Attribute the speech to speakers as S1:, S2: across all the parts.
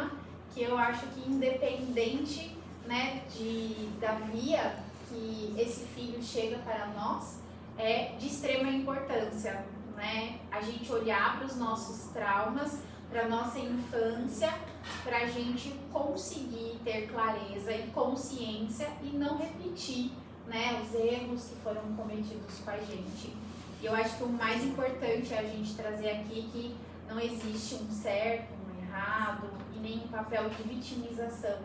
S1: tema que eu acho que independente, né, da via que esse filho chega para nós, é de extrema importância, né? A gente olhar para os nossos traumas, para a nossa infância, para a gente conseguir ter clareza e consciência e não repetir, né, os erros que foram cometidos com a gente. E eu acho que o mais importante é a gente trazer aqui que não existe um certo, um errado e nem um papel de vitimização,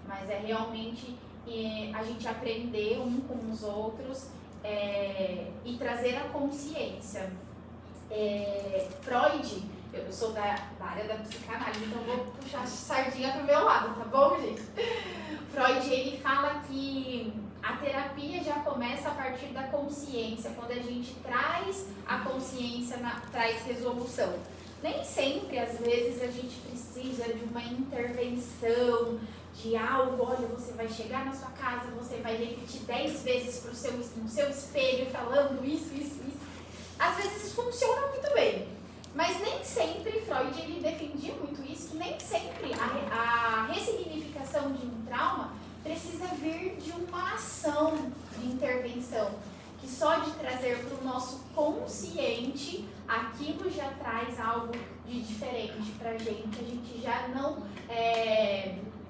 S1: mas é realmente a gente aprender um com os outros e trazer a consciência. Freud, eu sou da área da psicanálise, então vou puxar a sardinha pro meu lado, tá bom, gente? Freud, ele fala que a terapia já começa a partir da consciência, quando a gente traz a consciência, traz resolução. Nem sempre, às vezes, a gente precisa de uma intervenção, de algo, olha, você vai chegar na sua casa, você vai repetir 10 vezes no seu espelho, falando isso. Às vezes isso funciona muito bem, mas nem sempre, Freud ele defendia muito isso, que nem sempre a ressignificação de um trauma precisa vir de uma ação de intervenção, que só de trazer para o nosso consciente, aquilo já traz algo de diferente para a gente já não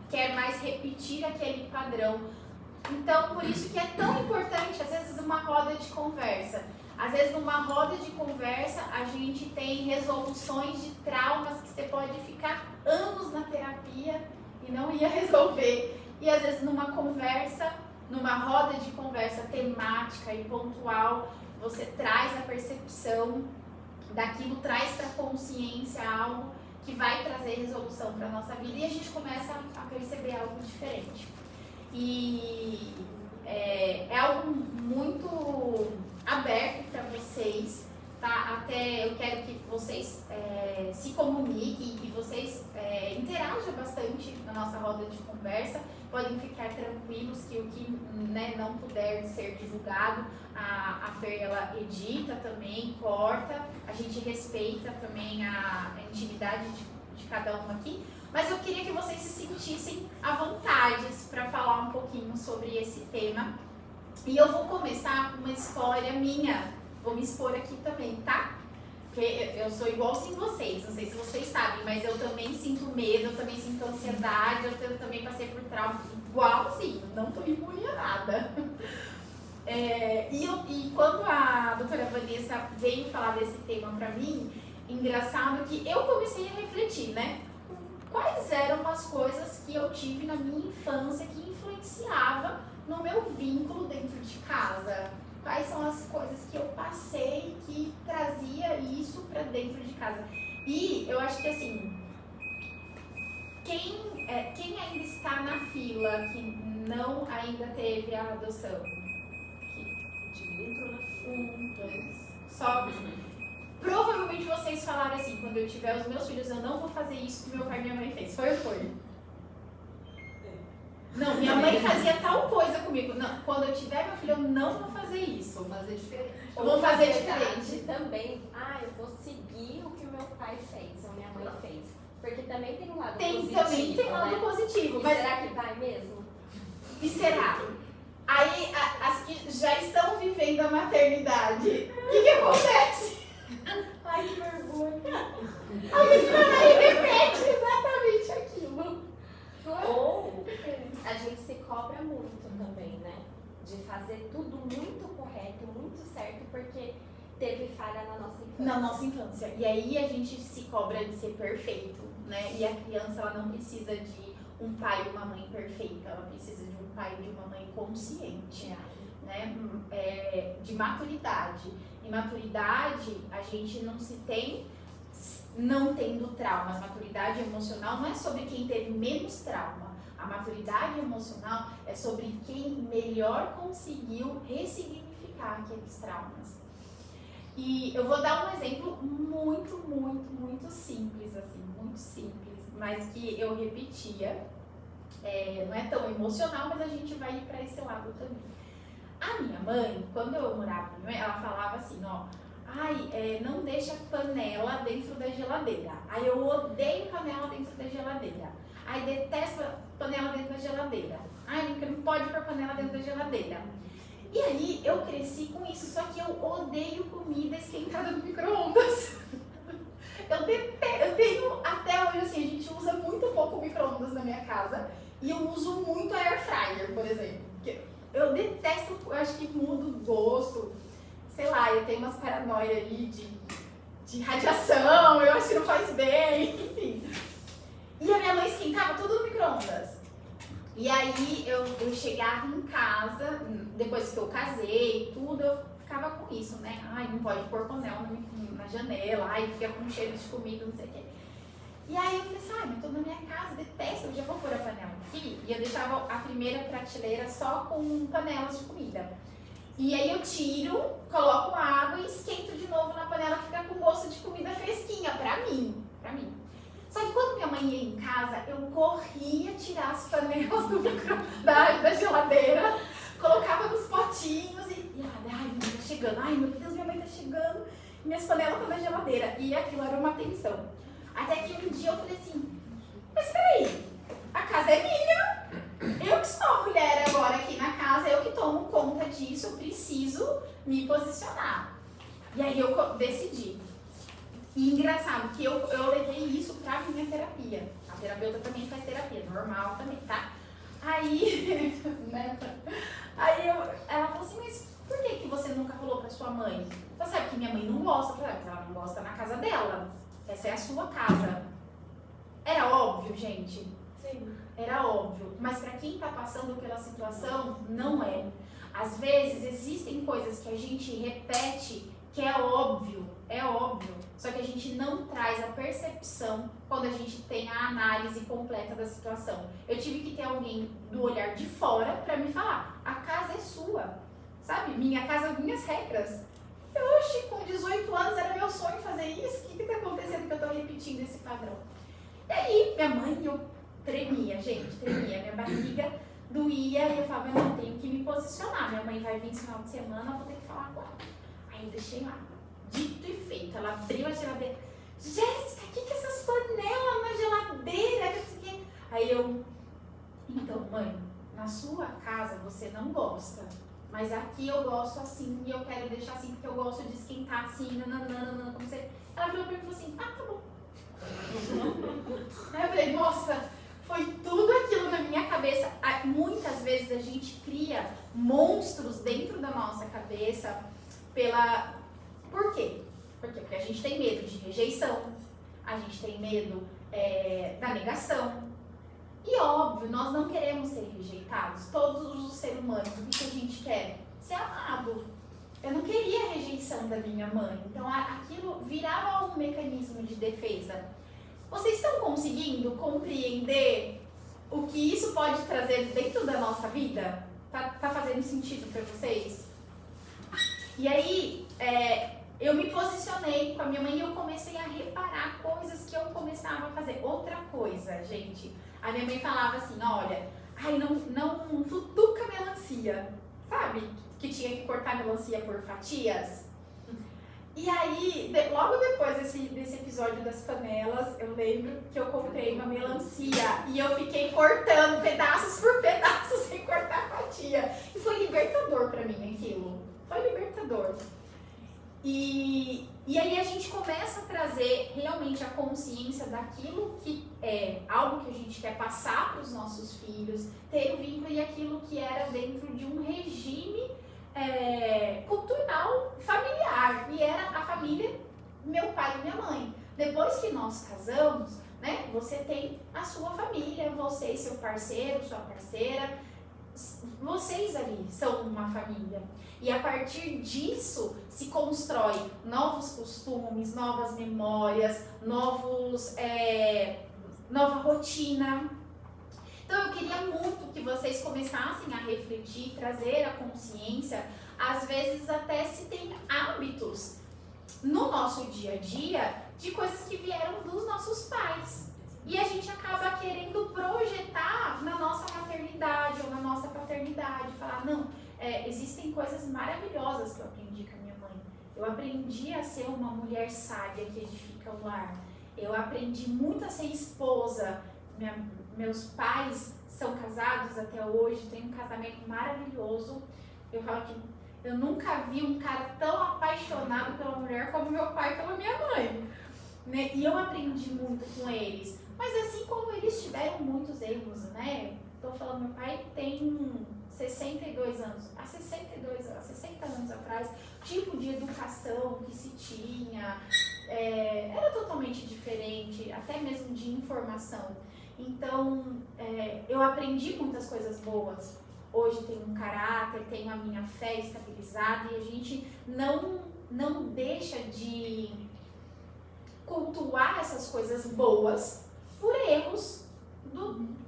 S1: quer mais repetir aquele padrão. Então, por isso que é tão importante, às vezes, uma roda de conversa. Às vezes, numa roda de conversa, a gente tem resoluções de traumas que você pode ficar anos na terapia e não ia resolver. E, às vezes, numa roda de conversa temática e pontual, você traz a percepção daquilo, traz para a consciência algo que vai trazer resolução para a nossa vida e a gente começa a perceber algo diferente. E é algo muito aberto para vocês, tá? Até eu quero que vocês se comuniquem, que vocês interajam bastante na nossa roda de conversa. Podem ficar tranquilos que o que não puder ser divulgado, a Fer ela edita também, corta, a gente respeita também a intimidade de cada um aqui. Mas eu queria que vocês se sentissem à vontade para falar um pouquinho sobre esse tema. E eu vou começar com uma história minha, vou me expor aqui também, tá? Porque eu sou igualzinho vocês, não sei se vocês sabem, mas eu também sinto medo, eu também sinto ansiedade, eu também passei por trauma igualzinho, não tô imune a nada. E quando a doutora Vanessa veio falar desse tema pra mim, engraçado que eu comecei a refletir, né? Quais eram as coisas que eu tive na minha infância que influenciava no meu vínculo dentro de casa? Quais são as coisas que eu passei que trazia isso pra dentro de casa? E eu acho que assim, quem ainda está na fila, que não ainda teve a adoção?
S2: Entrou na fila.
S1: 1, 2, só. Provavelmente vocês falaram assim, quando eu tiver os meus filhos, eu não vou fazer isso que meu pai e minha mãe fez. Foi ou foi? Não, minha mãe fazia tal coisa comigo. Não, quando eu tiver meu filho, eu não vou fazer isso.
S2: Vou fazer diferente.
S1: Eu vou fazer diferente.
S3: Também, eu vou seguir o que o meu pai fez, ou minha mãe fez. Porque também tem um lado positivo.
S1: Também tem um lado positivo.
S3: E
S1: Mas
S3: será que vai mesmo?
S1: E será? Aí, as que já estão vivendo a maternidade, o que acontece?
S3: Ai, que vergonha.
S1: Aí repete exatamente aquilo.
S3: Ou a gente se cobra muito também, né? De fazer tudo muito correto, muito certo, porque teve falha na nossa infância.
S1: Na nossa infância. E aí a gente se cobra de ser perfeito, né? E a criança, ela não precisa de um pai e uma mãe perfeita, ela precisa de um pai e de uma mãe consciente, né? De maturidade. Em maturidade, a gente não se tem não tendo traumas. Maturidade emocional não é sobre quem teve menos trauma. A maturidade emocional é sobre quem melhor conseguiu ressignificar aqueles traumas. E eu vou dar um exemplo muito simples, assim, muito simples, mas que eu repetia. Não é tão emocional, mas a gente vai ir para esse lado também. A minha mãe, quando eu morava com minha mãe, ela falava assim, não deixa panela dentro da geladeira. Aí eu odeio panela dentro da geladeira. Aí detesto panela dentro da geladeira. Porque não pode pôr panela dentro da geladeira. E aí eu cresci com isso, só que eu odeio comida esquentada no micro-ondas. Eu tenho, até hoje, assim, a gente usa muito pouco micro-ondas na minha casa. E eu uso muito air fryer, por exemplo. Eu detesto, eu acho que muda o gosto. Sei lá, eu tenho umas paranoias ali de radiação, eu acho que não faz bem, enfim. E a minha mãe esquentava tudo no micro-ondas. E aí eu chegava em casa, depois que eu casei e tudo, eu ficava com isso, né? Não pode pôr panela na janela, fica com cheiro de comida, não sei o quê. E aí eu falei assim, mas tô na minha casa, detesto, eu já vou pôr a panela aqui. E eu deixava a primeira prateleira só com panelas de comida. E aí eu tiro, coloco água e esquento de novo na panela, fica com gosto de comida fresquinha, pra mim. Só que quando minha mãe ia em casa, eu corria tirar as panelas da geladeira, colocava nos potinhos minha mãe tá chegando, meu Deus, minha mãe tá chegando, minhas panelas estão na geladeira. E aquilo era uma tensão. Até que um dia eu falei assim, mas peraí, a casa é minha, eu que sou a mulher agora aqui na casa, eu que tomo conta disso, eu preciso me posicionar. E aí eu decidi. E engraçado que eu levei isso pra minha terapia. A terapeuta também faz terapia, normal também, tá? Aí, ela falou assim, mas por que você nunca falou pra sua mãe? Você sabe que minha mãe não gosta, mas ela não gosta na casa dela. Essa é a sua casa. Era óbvio, gente.
S3: Sim.
S1: Era óbvio. Mas pra quem tá passando pela situação, não é. Às vezes existem coisas que a gente repete que é óbvio. Só que a gente não traz a percepção quando a gente tem a análise completa da situação. Eu tive que ter alguém do olhar de fora pra me falar, a casa é sua, sabe? Minha casa, minhas regras. Oxe, com 18 anos era meu sonho fazer isso, o que tá acontecendo que eu tô repetindo esse padrão? E aí, minha mãe, eu tremia, minha barriga doía e eu falava, não, tenho que me posicionar, minha mãe vai vir esse final de semana, eu vou ter que falar com ela. Aí eu deixei lá. Dito e feito, ela abriu a geladeira. Jéssica, o que é essas panelas na geladeira? Aí eu, então mãe, na sua casa você não gosta, mas aqui eu gosto assim e eu quero deixar assim porque eu gosto de esquentar assim, nananana, como você... Ela virou pra mim e falou assim, tá bom. Aí eu falei, nossa, foi tudo aquilo na minha cabeça. Muitas vezes a gente cria monstros dentro da nossa cabeça Por quê? Porque a gente tem medo de rejeição, a gente tem medo da negação. E óbvio, nós não queremos ser rejeitados. Todos os seres humanos, o que a gente quer? Ser amado. Eu não queria a rejeição da minha mãe. Então aquilo virava um mecanismo de defesa. Vocês estão conseguindo compreender o que isso pode trazer dentro da nossa vida? Tá fazendo sentido para vocês? E aí, eu me posicionei com a minha mãe e eu comecei a reparar coisas que eu começava a fazer. Outra coisa, gente, a minha mãe falava assim, olha, não futuca melancia, sabe? Que tinha que cortar melancia por fatias. E aí, logo depois desse episódio das panelas, eu lembro que eu comprei uma melancia e eu fiquei cortando pedaços por pedaços sem cortar fatia. E foi libertador pra mim aquilo. Foi libertador. E aí a gente começa a trazer realmente a consciência daquilo que é algo que a gente quer passar para os nossos filhos, ter o vínculo e aquilo que era dentro de um regime cultural familiar, e era a família, meu pai e minha mãe. Depois que nós casamos, né, você tem a sua família, você e seu parceiro, sua parceira, vocês ali são uma família. E a partir disso se constrói novos costumes, novas memórias, nova rotina. Então eu queria muito que vocês começassem a refletir, trazer a consciência, às vezes até se tem hábitos no nosso dia a dia de coisas que vieram dos nossos pais. E a gente acaba querendo projetar na nossa maternidade ou na nossa paternidade, falar, não, existem coisas maravilhosas que eu aprendi com a minha mãe. Eu aprendi a ser uma mulher sábia que edifica o lar. Eu aprendi muito a ser esposa. Meus pais são casados até hoje, tem um casamento maravilhoso. Eu falo que eu nunca vi um cara tão apaixonado pela mulher como meu pai pela minha mãe. Né? E eu aprendi muito com eles. Mas assim como eles tiveram muitos erros, né? Tô falando, meu pai tem 62 anos. Há 60 anos atrás, o tipo de educação que se tinha era totalmente diferente, até mesmo de informação. Então, eu aprendi muitas coisas boas. Hoje tenho um caráter, tenho a minha fé estabilizada e a gente não deixa de cultuar essas coisas boas por erros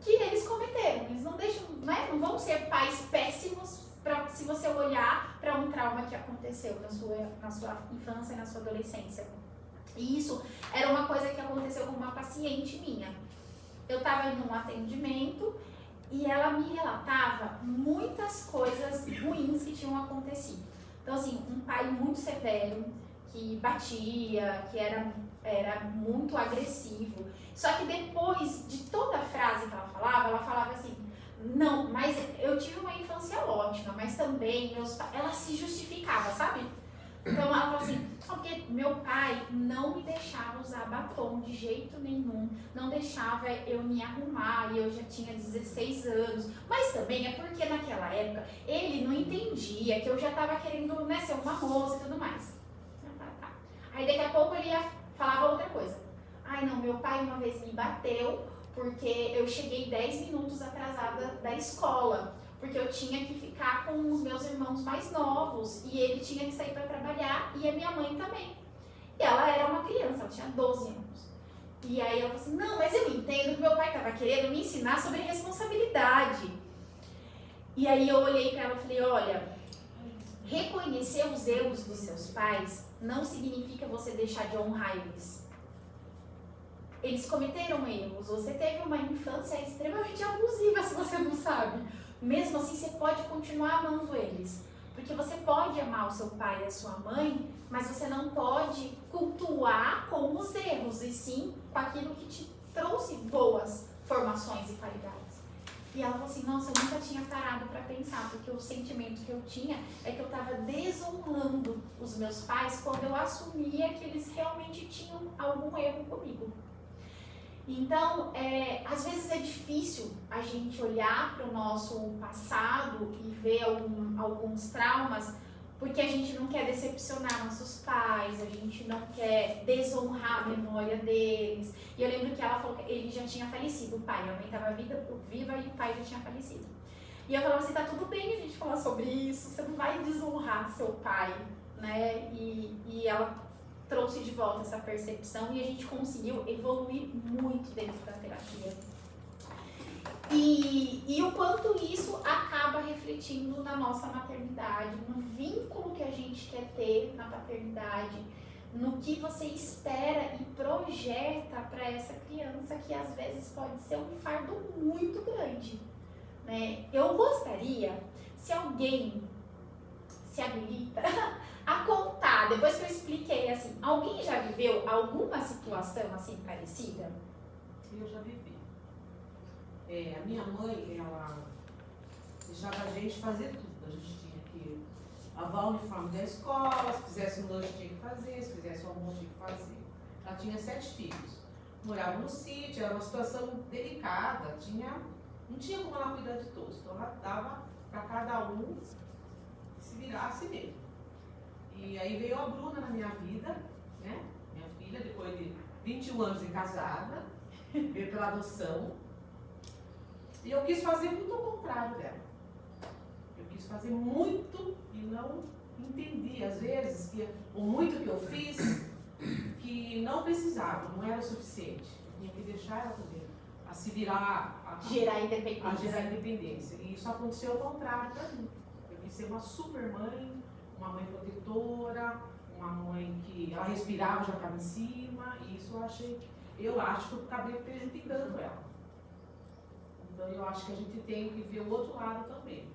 S1: que eles cometeram. Eles não deixam, né? Não vão ser pais péssimos se você olhar para um trauma que aconteceu na sua infância e na sua adolescência. E isso era uma coisa que aconteceu com uma paciente minha. Eu estava em um atendimento e ela me relatava muitas coisas ruins que tinham acontecido. Então, assim, um pai muito severo, que batia, que era muito agressivo. Só que depois de toda a frase que ela falava assim, não, mas eu tive uma infância ótima, mas também ela se justificava, sabe? Então ela falou assim, porque meu pai não me deixava usar batom de jeito nenhum, não deixava eu me arrumar e eu já tinha 16 anos, mas também é porque naquela época ele não entendia que eu já estava querendo, né, ser uma moça e tudo mais. Aí daqui a pouco ele falava outra coisa. Ai não, meu pai uma vez me bateu porque eu cheguei 10 minutos atrasada da escola. Porque eu tinha que ficar com os meus irmãos mais novos e ele tinha que sair para trabalhar e a minha mãe também. E ela era uma criança, ela tinha 12 anos. E aí ela falou assim, não, mas eu entendo que meu pai estava querendo me ensinar sobre responsabilidade. E aí eu olhei para ela e falei, olha, reconhecer os erros dos seus pais não significa você deixar de honrar eles. Eles cometeram erros, você teve uma infância extremamente abusiva, se você não sabe. Mesmo assim, você pode continuar amando eles. Porque você pode amar o seu pai e a sua mãe, mas você não pode cultuar com os erros, e sim com aquilo que te trouxe boas formações e qualidades. E ela falou assim, nossa, eu nunca tinha parado para pensar, porque o sentimento que eu tinha é que eu estava desonrando os meus pais quando eu assumia que eles realmente tinham algum erro comigo. Então, às vezes é difícil a gente olhar para o nosso passado e ver alguns traumas, porque a gente não quer decepcionar nossos pais, a gente não quer desonrar a memória deles. E eu lembro que ela falou que ele já tinha falecido, o pai, a mãe estava viva e o pai já tinha falecido. E eu falava assim, tá tudo bem a gente falar sobre isso, você não vai desonrar seu pai, né? E ela trouxe de volta essa percepção e a gente conseguiu evoluir muito dentro da terapia. E o quanto isso acaba refletindo na nossa maternidade, no vínculo que a gente quer ter na paternidade, no que você espera e projeta para essa criança, que às vezes pode ser um fardo muito grande. Né? Eu gostaria, se alguém se habilita a contar, depois que eu expliquei assim, alguém já viveu alguma situação assim parecida?
S2: Eu já vivi. A minha mãe, ela deixava a gente fazer tudo. A gente tinha que lavar o uniforme da escola, se fizesse um lanche tinha que fazer, se fizesse um almoço tinha que fazer. Ela tinha 7 filhos. Morava no sítio, era uma situação delicada, não tinha como ela cuidar de todos. Então ela dava para cada um se virar a si mesmo. E aí veio a Bruna na minha vida, né? Minha filha, depois de 21 anos de casada, veio pela adoção. E eu quis fazer muito ao contrário dela. Eu quis fazer muito e não entendi, às vezes, que o muito que eu fiz, que não precisava, não era o suficiente. Eu tinha que deixar ela poder a se virar, a gerar independência. E isso aconteceu ao contrário para mim. Eu quis ser uma super mãe, uma mãe protetora, uma mãe que ela respirava, já estava em cima, e isso eu acho que eu acabei prejudicando ela. Então eu acho que a gente tem que ver o outro lado também.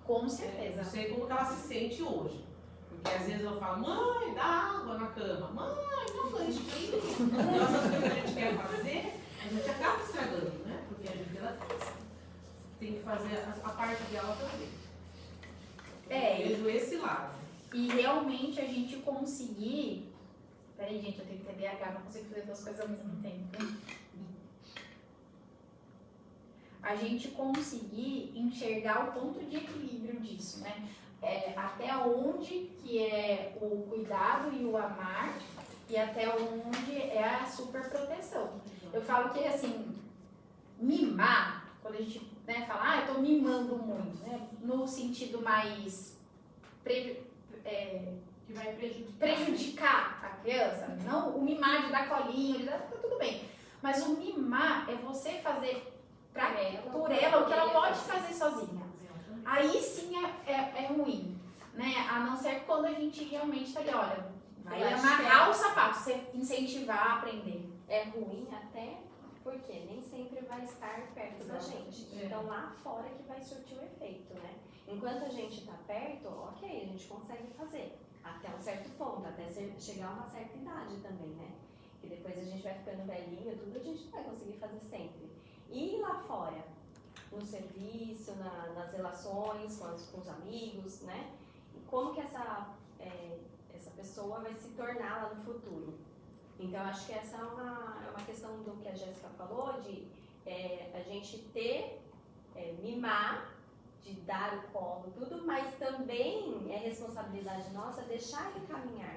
S1: Com certeza.
S2: Eu não sei como ela se sente hoje, porque Porque às vezes eu falo, mãe, dá água na cama, mãe, não banho frio. Então essas coisas que a gente quer fazer, a gente acaba estragando, né? Porque a gente ela tem que fazer a parte dela também. Eu vejo esse lado.
S1: E realmente a gente conseguir... Peraí, gente, eu tenho que ter TDAH, não consigo fazer duas coisas ao mesmo tempo. A gente conseguir enxergar o ponto de equilíbrio disso, né? Até onde que é o cuidado e o amar e até onde é a superproteção. Eu falo que, assim, mimar, quando a gente fala, eu tô mimando muito, né? No sentido mais
S2: Que vai
S1: prejudicar a criança, não o mimar de dar colinho, tá tudo bem. Mas o mimar é você fazer por ela o que ela pode fazer sozinha. Aí sim é ruim, né? A não ser quando a gente realmente tá ali, olha, vai amarrar o sapato, você incentivar a aprender.
S3: É ruim até porque nem sempre vai estar perto da gente. Então lá fora que vai surtir o efeito, né? Enquanto a gente tá perto, ok, a gente consegue fazer. Até um certo ponto, até chegar a uma certa idade também, né? Que depois a gente vai ficando velhinho, tudo a gente não vai conseguir fazer sempre. E lá fora, no serviço, nas relações com os amigos, né? E como que essa pessoa vai se tornar lá no futuro. Então, acho que essa é uma questão do que a Jéssica falou, de a gente mimar, de dar o colo, tudo, mas também é responsabilidade nossa deixar ele caminhar,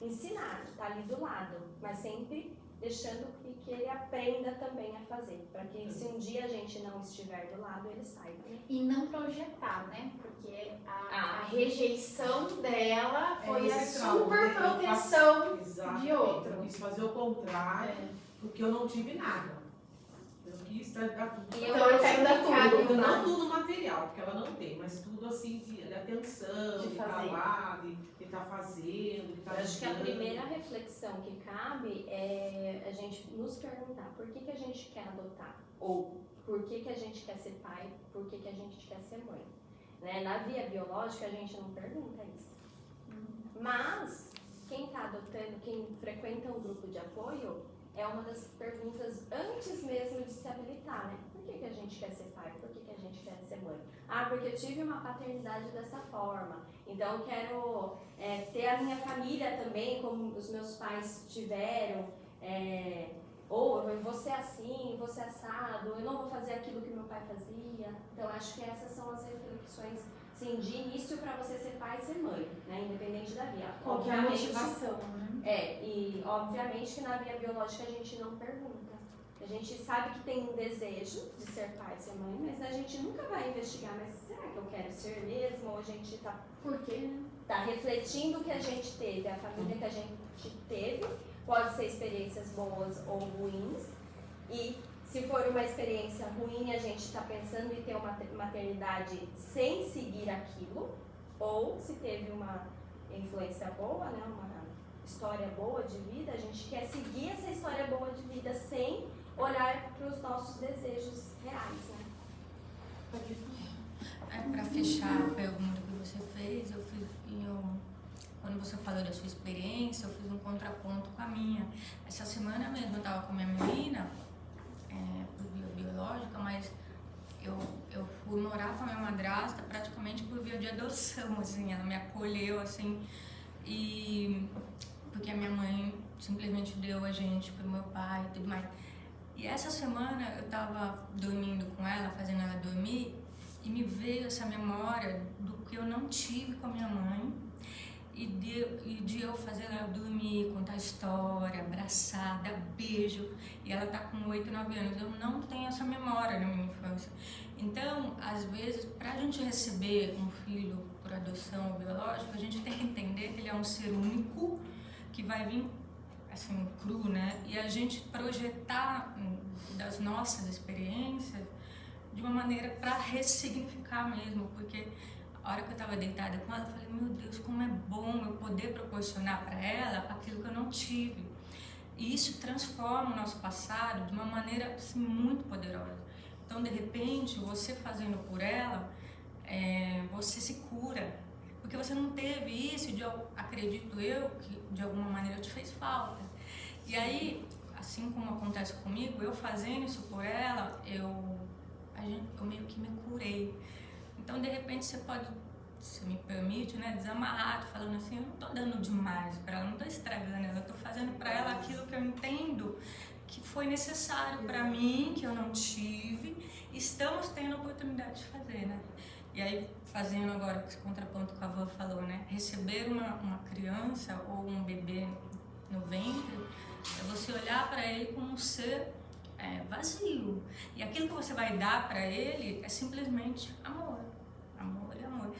S3: ensinar, estar ali do lado, mas sempre deixando que ele aprenda também a fazer, para que se um dia a gente não estiver do lado, ele saiba. Né?
S1: E não projetar, né? Porque a rejeição dela foi a super proteção de outro.
S2: Eu quis fazer o contrário, porque eu não tive nada. Eu quis dar tudo.
S1: Então eu quero dar tudo.
S2: Não tudo material, porque ela não tem, mas tudo assim, de atenção, de falar, de estar fazendo.
S3: Eu acho que a primeira reflexão que cabe é a gente nos perguntar por que a gente quer adotar, ou por que a gente quer ser pai, por que a gente quer ser mãe. Né? Na via biológica a gente não pergunta isso. Mas quem está adotando, quem frequenta um grupo de apoio, é uma das perguntas antes mesmo de se habilitar, né? Por que a gente quer ser pai? Por que a gente quer ser mãe? Porque eu tive uma paternidade dessa forma. Então eu quero ter a minha família também, como os meus pais tiveram. Ou eu vou ser assim, vou ser assado, eu não vou fazer aquilo que meu pai fazia. Então acho que essas são as reflexões, sim, de início para você ser pai e ser mãe, né? Independente da via.
S1: Qual que é a motivação, né?
S3: E obviamente que na via biológica a gente não pergunta. A gente sabe que tem um desejo de ser pai e ser mãe, mas a gente nunca vai investigar, mas será que eu quero ser mesmo? Ou a gente tá...
S1: Por quê, né?
S3: Tá refletindo o que a gente teve, a família que a gente teve, pode ser experiências boas ou ruins, e se for uma experiência ruim, a gente está pensando em ter uma maternidade sem seguir aquilo, ou se teve uma influência boa, né, uma história boa de vida, a gente quer seguir essa história boa de vida sem olhar para os nossos desejos reais, né?
S4: Para fechar a pergunta que você fez, quando você falou da sua experiência, eu fiz um contraponto com a minha. Essa semana mesmo eu estava com a minha menina, por via biológica, mas eu fui morar com a minha madrasta praticamente por via de adoção, assim, ela me acolheu, assim, porque a minha mãe simplesmente deu a gente pro meu pai e tudo mais. E essa semana eu estava dormindo com ela, fazendo ela dormir, e me veio essa memória do que eu não tive com a minha mãe, e de eu fazer ela dormir, contar história, abraçar, dar beijo, e ela tá com 8, 9 anos. Eu não tenho essa memória na minha infância. Então, às vezes, pra gente receber um filho por adoção ou biológico, a gente tem que entender que ele é um ser único, que vai vir assim, cru, né? E a gente projetar das nossas experiências de uma maneira para ressignificar mesmo, porque a hora que eu estava deitada com ela, eu falei, meu Deus, como é bom eu poder proporcionar para ela aquilo que eu não tive. E isso transforma o nosso passado de uma maneira assim, muito poderosa. Então, de repente, você fazendo por ela, você se cura, porque você não teve isso, acredito eu, que de alguma maneira te fez falta. E aí, assim como acontece comigo, eu fazendo isso por ela, eu meio que me curei. Então, de repente, você pode, se me permite, né, desamarrar, falando assim, eu não tô dando demais para ela, não tô estragando ela, eu tô fazendo para ela aquilo que eu entendo que foi necessário para mim, que eu não tive, estamos tendo a oportunidade de fazer, né? E aí, fazendo agora esse contraponto que a avó falou, né? Receber uma criança ou um bebê no ventre é você olhar para ele como um ser vazio. E aquilo que você vai dar para ele é simplesmente amor. Amor e amor.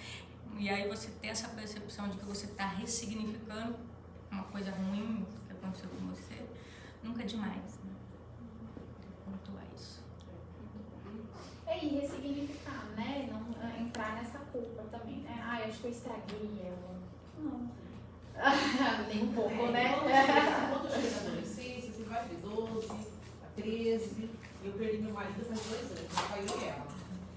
S4: E aí você ter essa percepção de que você está ressignificando uma coisa ruim que aconteceu com você, nunca é demais, né? Quanto a isso.
S1: E ressignificar, né? Não entrar nessa culpa também, né? Ai, acho que eu estraguei ela. Não. Nem um pouco, né?
S2: Quando eu cheguei na adolescência, você vai de 12 a 13, eu perdi meu marido faz 2 anos, meu pai e ela.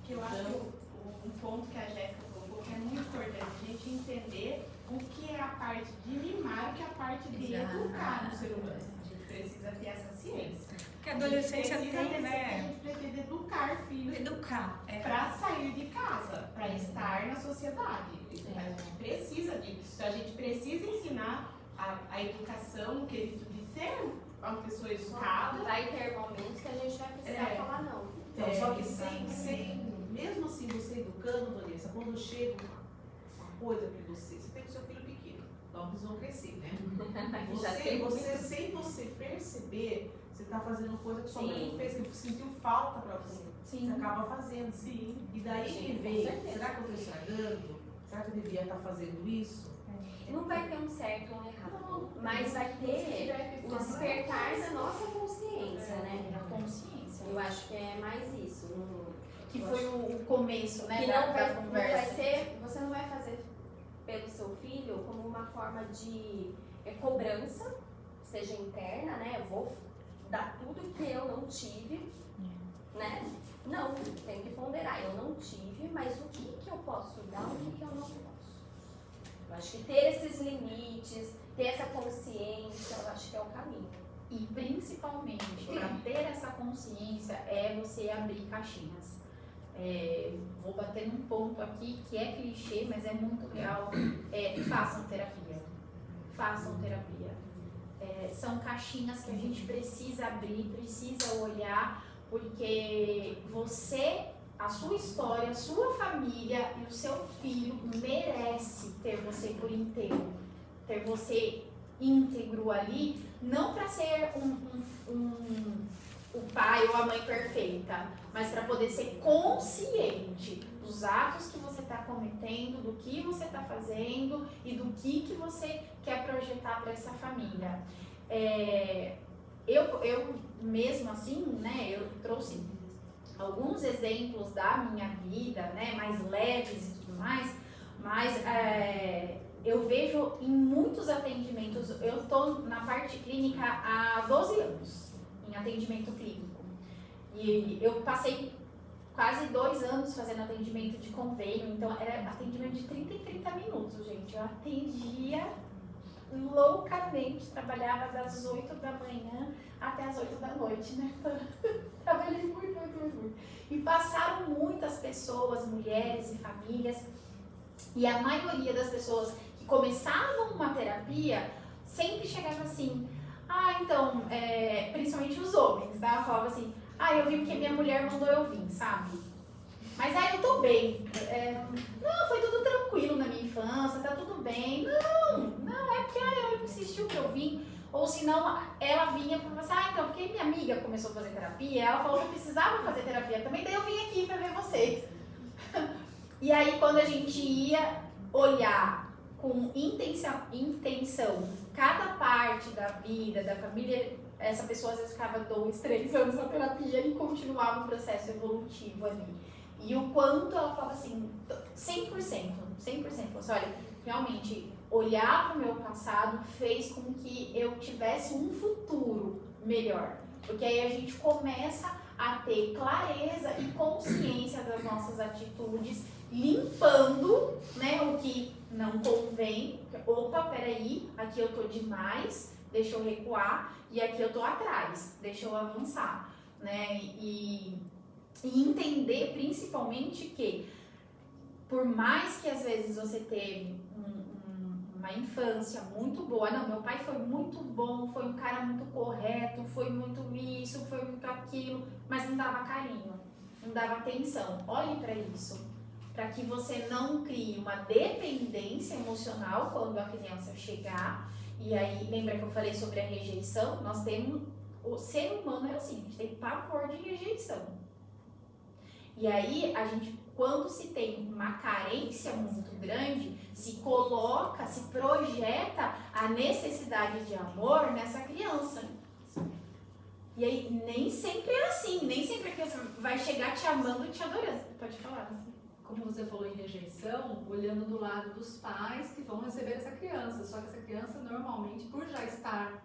S5: Que eu acho que um ponto que a Jéssica colocou que é muito importante a gente entender o que é a parte de mimar e o que é a parte de educar no ser humano. A gente precisa ter essa ciência.
S4: Porque a adolescência tem, né?
S5: A gente precisa educar filhos
S4: Educar.
S5: para sair de casa, para estar na sociedade. A gente precisa disso. A gente precisa ensinar a educação no quesito de ser uma pessoa educada.
S3: Vai ter momentos que a gente vai precisar falar não.
S2: Então, só que mesmo assim, você educando, Vanessa, quando chega uma coisa para você tem o seu filho pequeno, então eles vão crescer, né? Você sem você perceber, você está fazendo coisa que sua mãe não fez, que sentiu falta para você.
S1: Sim.
S2: Você acaba fazendo.
S5: Sim.
S2: E daí que vem, será que eu estou estragando? Será que eu devia estar fazendo isso?
S3: Não vai ter um certo ou um errado, mas vai ter o despertar da nossa consciência, né?
S1: Da consciência.
S3: Eu acho que é mais isso.
S1: Que foi o começo, né?
S3: Que
S1: da
S3: não vai
S1: conversa.
S3: ser, você não vai fazer pelo seu filho como uma forma de cobrança, seja interna, né? Eu vou dar tudo que eu não tive, né? Não, tem que ponderar. Eu não tive, mas o que eu posso dar, o que eu não posso. Eu acho que ter esses limites, ter essa consciência, eu acho que é o caminho.
S1: E principalmente, para ter essa consciência, é você abrir caixinhas. Vou bater num ponto aqui que é clichê, mas é muito real. Façam terapia. Façam terapia. São caixinhas que a gente precisa abrir, precisa olhar, porque você, a sua história, a sua família e o seu filho merece ter você por inteiro, ter você íntegro ali, não para ser o pai ou a mãe perfeita, mas para poder ser consciente dos atos que você está cometendo, do que você está fazendo e do que você quer projetar para essa família. Eu mesmo assim, né, eu trouxe alguns exemplos da minha vida, né, mais leves e tudo mais, mas eu vejo em muitos atendimentos, eu estou na parte clínica há 12 anos, em atendimento clínico, e eu passei quase 2 anos fazendo atendimento de convênio, então era atendimento de 30 em 30 minutos, gente, eu atendia loucamente, trabalhava das 8 da manhã até as 8 da noite, né? Trabalhei muito. E passaram muitas pessoas, mulheres e famílias, e a maioria das pessoas que começavam uma terapia sempre chegava assim, então, principalmente os homens, tá? Falava assim, eu vim porque minha mulher mandou eu vir, sabe? Mas eu tô bem. Não, foi tudo tranquilo na minha infância, tá tudo bem. Não, é porque ela insistiu que eu vim. Ou senão ela vinha pra você, então, porque minha amiga começou a fazer terapia, ela falou que eu precisava fazer terapia também, daí eu vim aqui pra ver vocês. E aí quando a gente ia olhar com intenção cada parte da vida, da família, essa pessoa às vezes ficava 2, 3 anos na terapia e continuava o processo evolutivo ali. E o quanto ela falava assim, 100%, assim, olha, realmente, olhar para o meu passado fez com que eu tivesse um futuro melhor. Porque aí a gente começa a ter clareza e consciência das nossas atitudes, limpando, né, o que não convém. Opa, peraí, aqui eu tô demais, deixa eu recuar, e aqui eu tô atrás, deixa eu avançar, né? E entender principalmente que, por mais que às vezes você teve uma infância muito boa, não, meu pai foi muito bom, foi um cara muito correto, foi muito isso, foi muito aquilo, mas não dava carinho, não dava atenção. Olhe para isso, para que você não crie uma dependência emocional quando a criança chegar. E aí, lembra que eu falei sobre a rejeição? Nós temos, o ser humano é assim, a gente tem pavor de rejeição. E aí, a gente, quando se tem uma carência muito grande, se coloca, se projeta a necessidade de amor nessa criança. E aí, nem sempre é assim, nem sempre a criança vai chegar te amando e te adorando. Pode falar, assim.
S6: Como você falou em rejeição, olhando do lado dos pais que vão receber essa criança. Só que essa criança, normalmente, por já estar,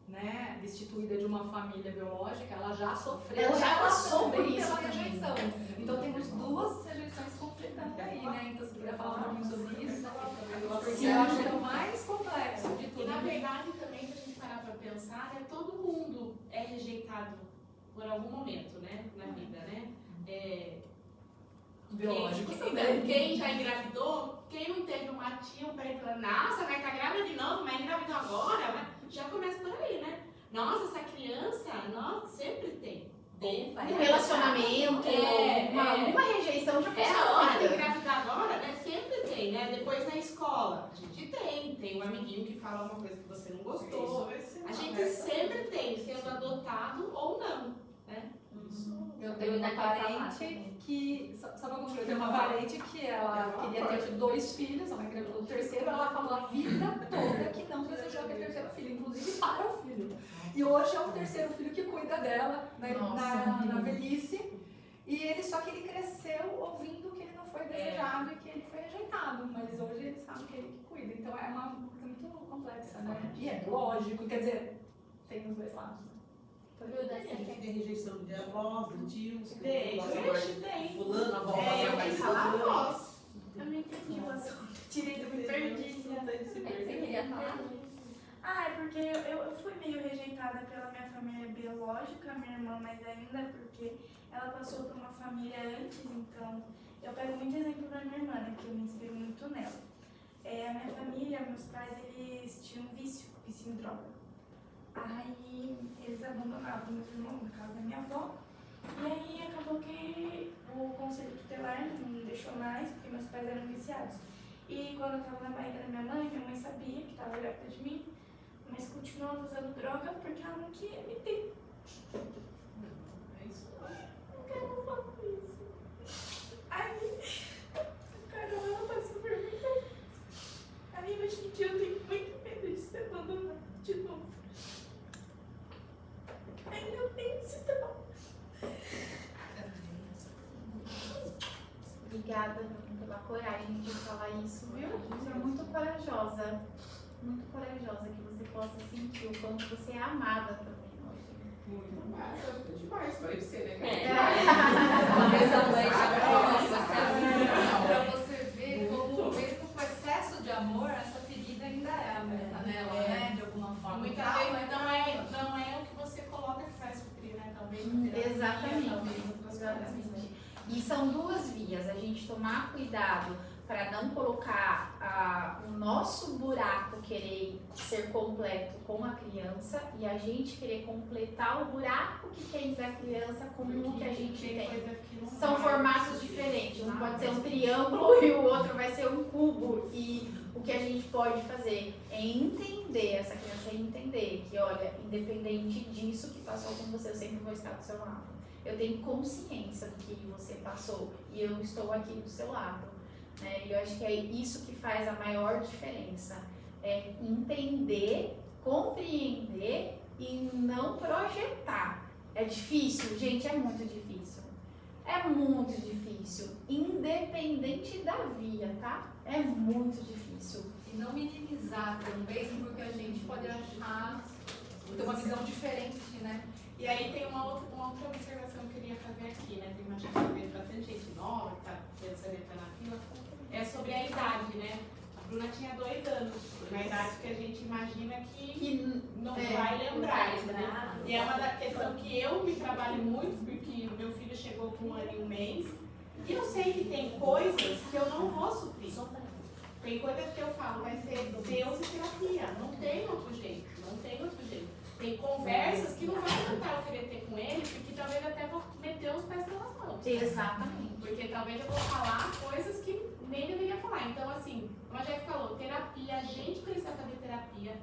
S6: né, destituída de uma família biológica, ela já sofreu.
S1: Ela já passou por
S6: também
S1: isso
S6: pela
S1: também.
S6: rejeição. Então temos duas rejeições conflitantes aí, né? Então você queria falar um pouquinho sobre isso? Porque eu acho que é o mais complexo de tudo.
S5: E na verdade também, se a gente parar para pensar, todo mundo é rejeitado por algum momento, né, na vida, né?
S6: Biológico
S5: Quem já engravidou, quem não teve uma tia, um pai falando, nossa, vai estar grávida de novo, mas engravidou agora, né? Já começa por aí, né? Nossa, essa criança, nossa, sempre tem.
S1: Um relacionamento, uma rejeição já
S5: É
S1: passou
S5: a hora
S1: na
S5: de
S1: vida.
S5: engravidar agora, né? Sempre tem, né? Depois na escola, a gente tem um amiguinho que fala uma coisa que você não gostou. A gente sempre tem, sendo adotado ou não, né?
S6: Eu tenho uma parente que, só pra concluir, eu tenho uma parente que ela queria ter 2 filhos, ela engravidou o terceiro, ela falou a vida toda que não desejou ter terceiro filho, inclusive para o filho. E hoje é o terceiro filho que cuida dela na velhice, e ele só que ele cresceu ouvindo que ele não foi desejado e que ele foi rejeitado, mas hoje ele sabe que ele que cuida, então é uma coisa muito complexa, né? E é lógico, quer dizer, tem os dois lados.
S2: A gente tem rejeição de avós, de tios,
S5: Tem.
S2: fulano, avó,
S5: Eu tenho que falar a voz.
S7: Eu não entendi o assunto direito, eu me perdi.
S3: Você queria falar?
S7: Ah, é porque eu fui meio rejeitada pela minha família biológica, minha irmã mais ainda, porque ela passou por uma família antes, então eu pego muito exemplo da minha irmã, né, que eu me inspiro muito nela. A minha família, meus pais, eles tinham vício em droga. Aí eles abandonavam meus irmãos na casa da minha avó. E aí acabou que o conselho tutelar não deixou mais, porque meus pais eram viciados. E quando eu estava na barriga da minha mãe sabia que estava grávida de mim, mas continuava usando droga porque ela não queria me ter.
S2: É isso não.
S7: Não quero falar isso. Aí, a Carol, ela passou por muita coisa. Aí hoje em dia eu tenho muito medo de ser abandonada de novo. Ainda eu tenho esse trauma.
S1: Obrigada pela coragem de falar isso, viu? Você é muito corajosa que você possa sentir o quanto você é amada também hoje.
S2: Muito massa, é demais pra isso, né?
S6: Pra você ver como mesmo com excesso de amor, essa ferida ainda é aberta nela, né? De alguma forma.
S5: Muitas vezes não é o que você coloca que faz sofrer, né? Talvez na terapia,
S1: Exatamente.
S5: talvez outras coisas.
S1: E são duas vias, a gente tomar cuidado para não colocar o nosso buraco querer ser completo com a criança e a gente querer completar o buraco que tem da criança com o que a gente tem. São formatos diferentes, um pode ser um triângulo e o outro vai ser um cubo. E o que a gente pode fazer é entender essa criança, é entender que, olha, independente disso que passou com você, eu sempre vou estar do seu lado. Eu tenho consciência do que você passou e eu estou aqui do seu lado. E eu acho que é isso que faz a maior diferença. É entender, compreender e não projetar. É difícil? Gente, é muito difícil. É muito difícil. Independente da via, tá? É muito difícil.
S6: E não minimizar também, porque a gente pode achar, ter uma visão diferente, né?
S5: E aí tem uma outra observação que eu queria fazer aqui, né? Tem uma gente que vê bastante gente nova, que está pensando em entrar na fila, é sobre a idade, né? A Bruna tinha 2 anos, uma idade que a gente imagina que não vai lembrar, né? E é uma da questão que eu me trabalho muito, porque o meu filho chegou com 1 ano e 1 mês, e eu sei que tem coisas que eu não vou suprir. Tem coisas que eu falo, vai ser Deus e terapia, não tem outro jeito, não tem outro jeito. Tem conversas que não vai adiantar eu querer ter com ele, porque talvez até vou meter os pés pelas mãos.
S1: Exatamente.
S5: Porque talvez eu vou falar coisas que nem deveria falar. Então, assim, como a Jéssica falou, terapia, a gente precisa fazer terapia.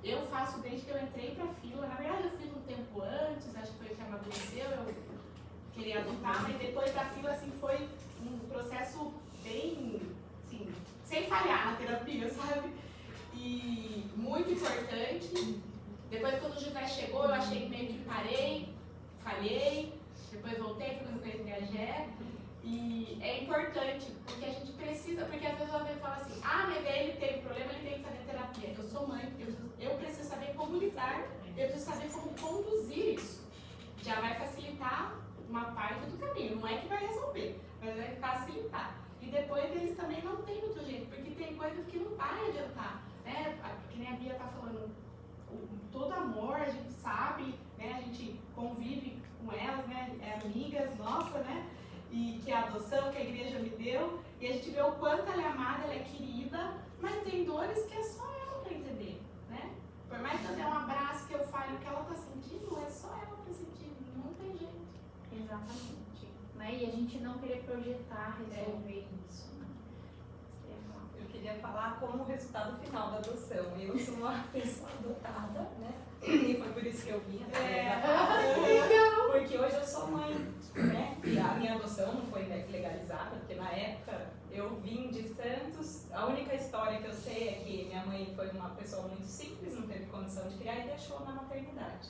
S5: Eu faço desde que eu entrei pra fila. Na verdade, eu fiz um tempo antes, acho que foi o que amadureceu, eu queria adotar, mas depois da fila, assim, foi um processo bem, assim, sem falhar na terapia, sabe? E muito importante. Depois, quando o José chegou, eu achei que meio que parei, falhei, depois voltei, fui conhecer a Jé. E é importante, porque a gente precisa, porque às vezes alguém fala assim, ah, mas ele teve problema, ele tem que fazer terapia. Eu sou mãe, eu preciso saber como lidar, eu preciso saber como conduzir isso. Já vai facilitar uma parte do caminho, não é que vai resolver, mas vai facilitar. E depois eles também não têm outro jeito, porque tem coisas que não vai adiantar, né? Que nem a Bia tá falando, todo amor, a gente sabe, né? A gente convive com elas, né? É amigas, nossa, né? E que a adoção que a igreja me deu, e a gente vê o quanto ela é amada, ela é querida, mas tem dores que é só ela para entender, né? Por mais que eu dê um abraço, que eu fale o que ela tá sentindo, é só ela para sentir, não tem jeito.
S1: Exatamente. Né? E a gente não querer projetar, resolver isso. Né?
S6: Eu queria falar como o resultado final da adoção. Eu sou uma pessoa adotada, né? E foi por isso que eu vim porque hoje eu sou mãe, né? E a minha adoção não foi legalizada, porque na época eu vim de Santos. A única história que eu sei é que minha mãe foi uma pessoa muito simples, não teve condição de criar e deixou na maternidade.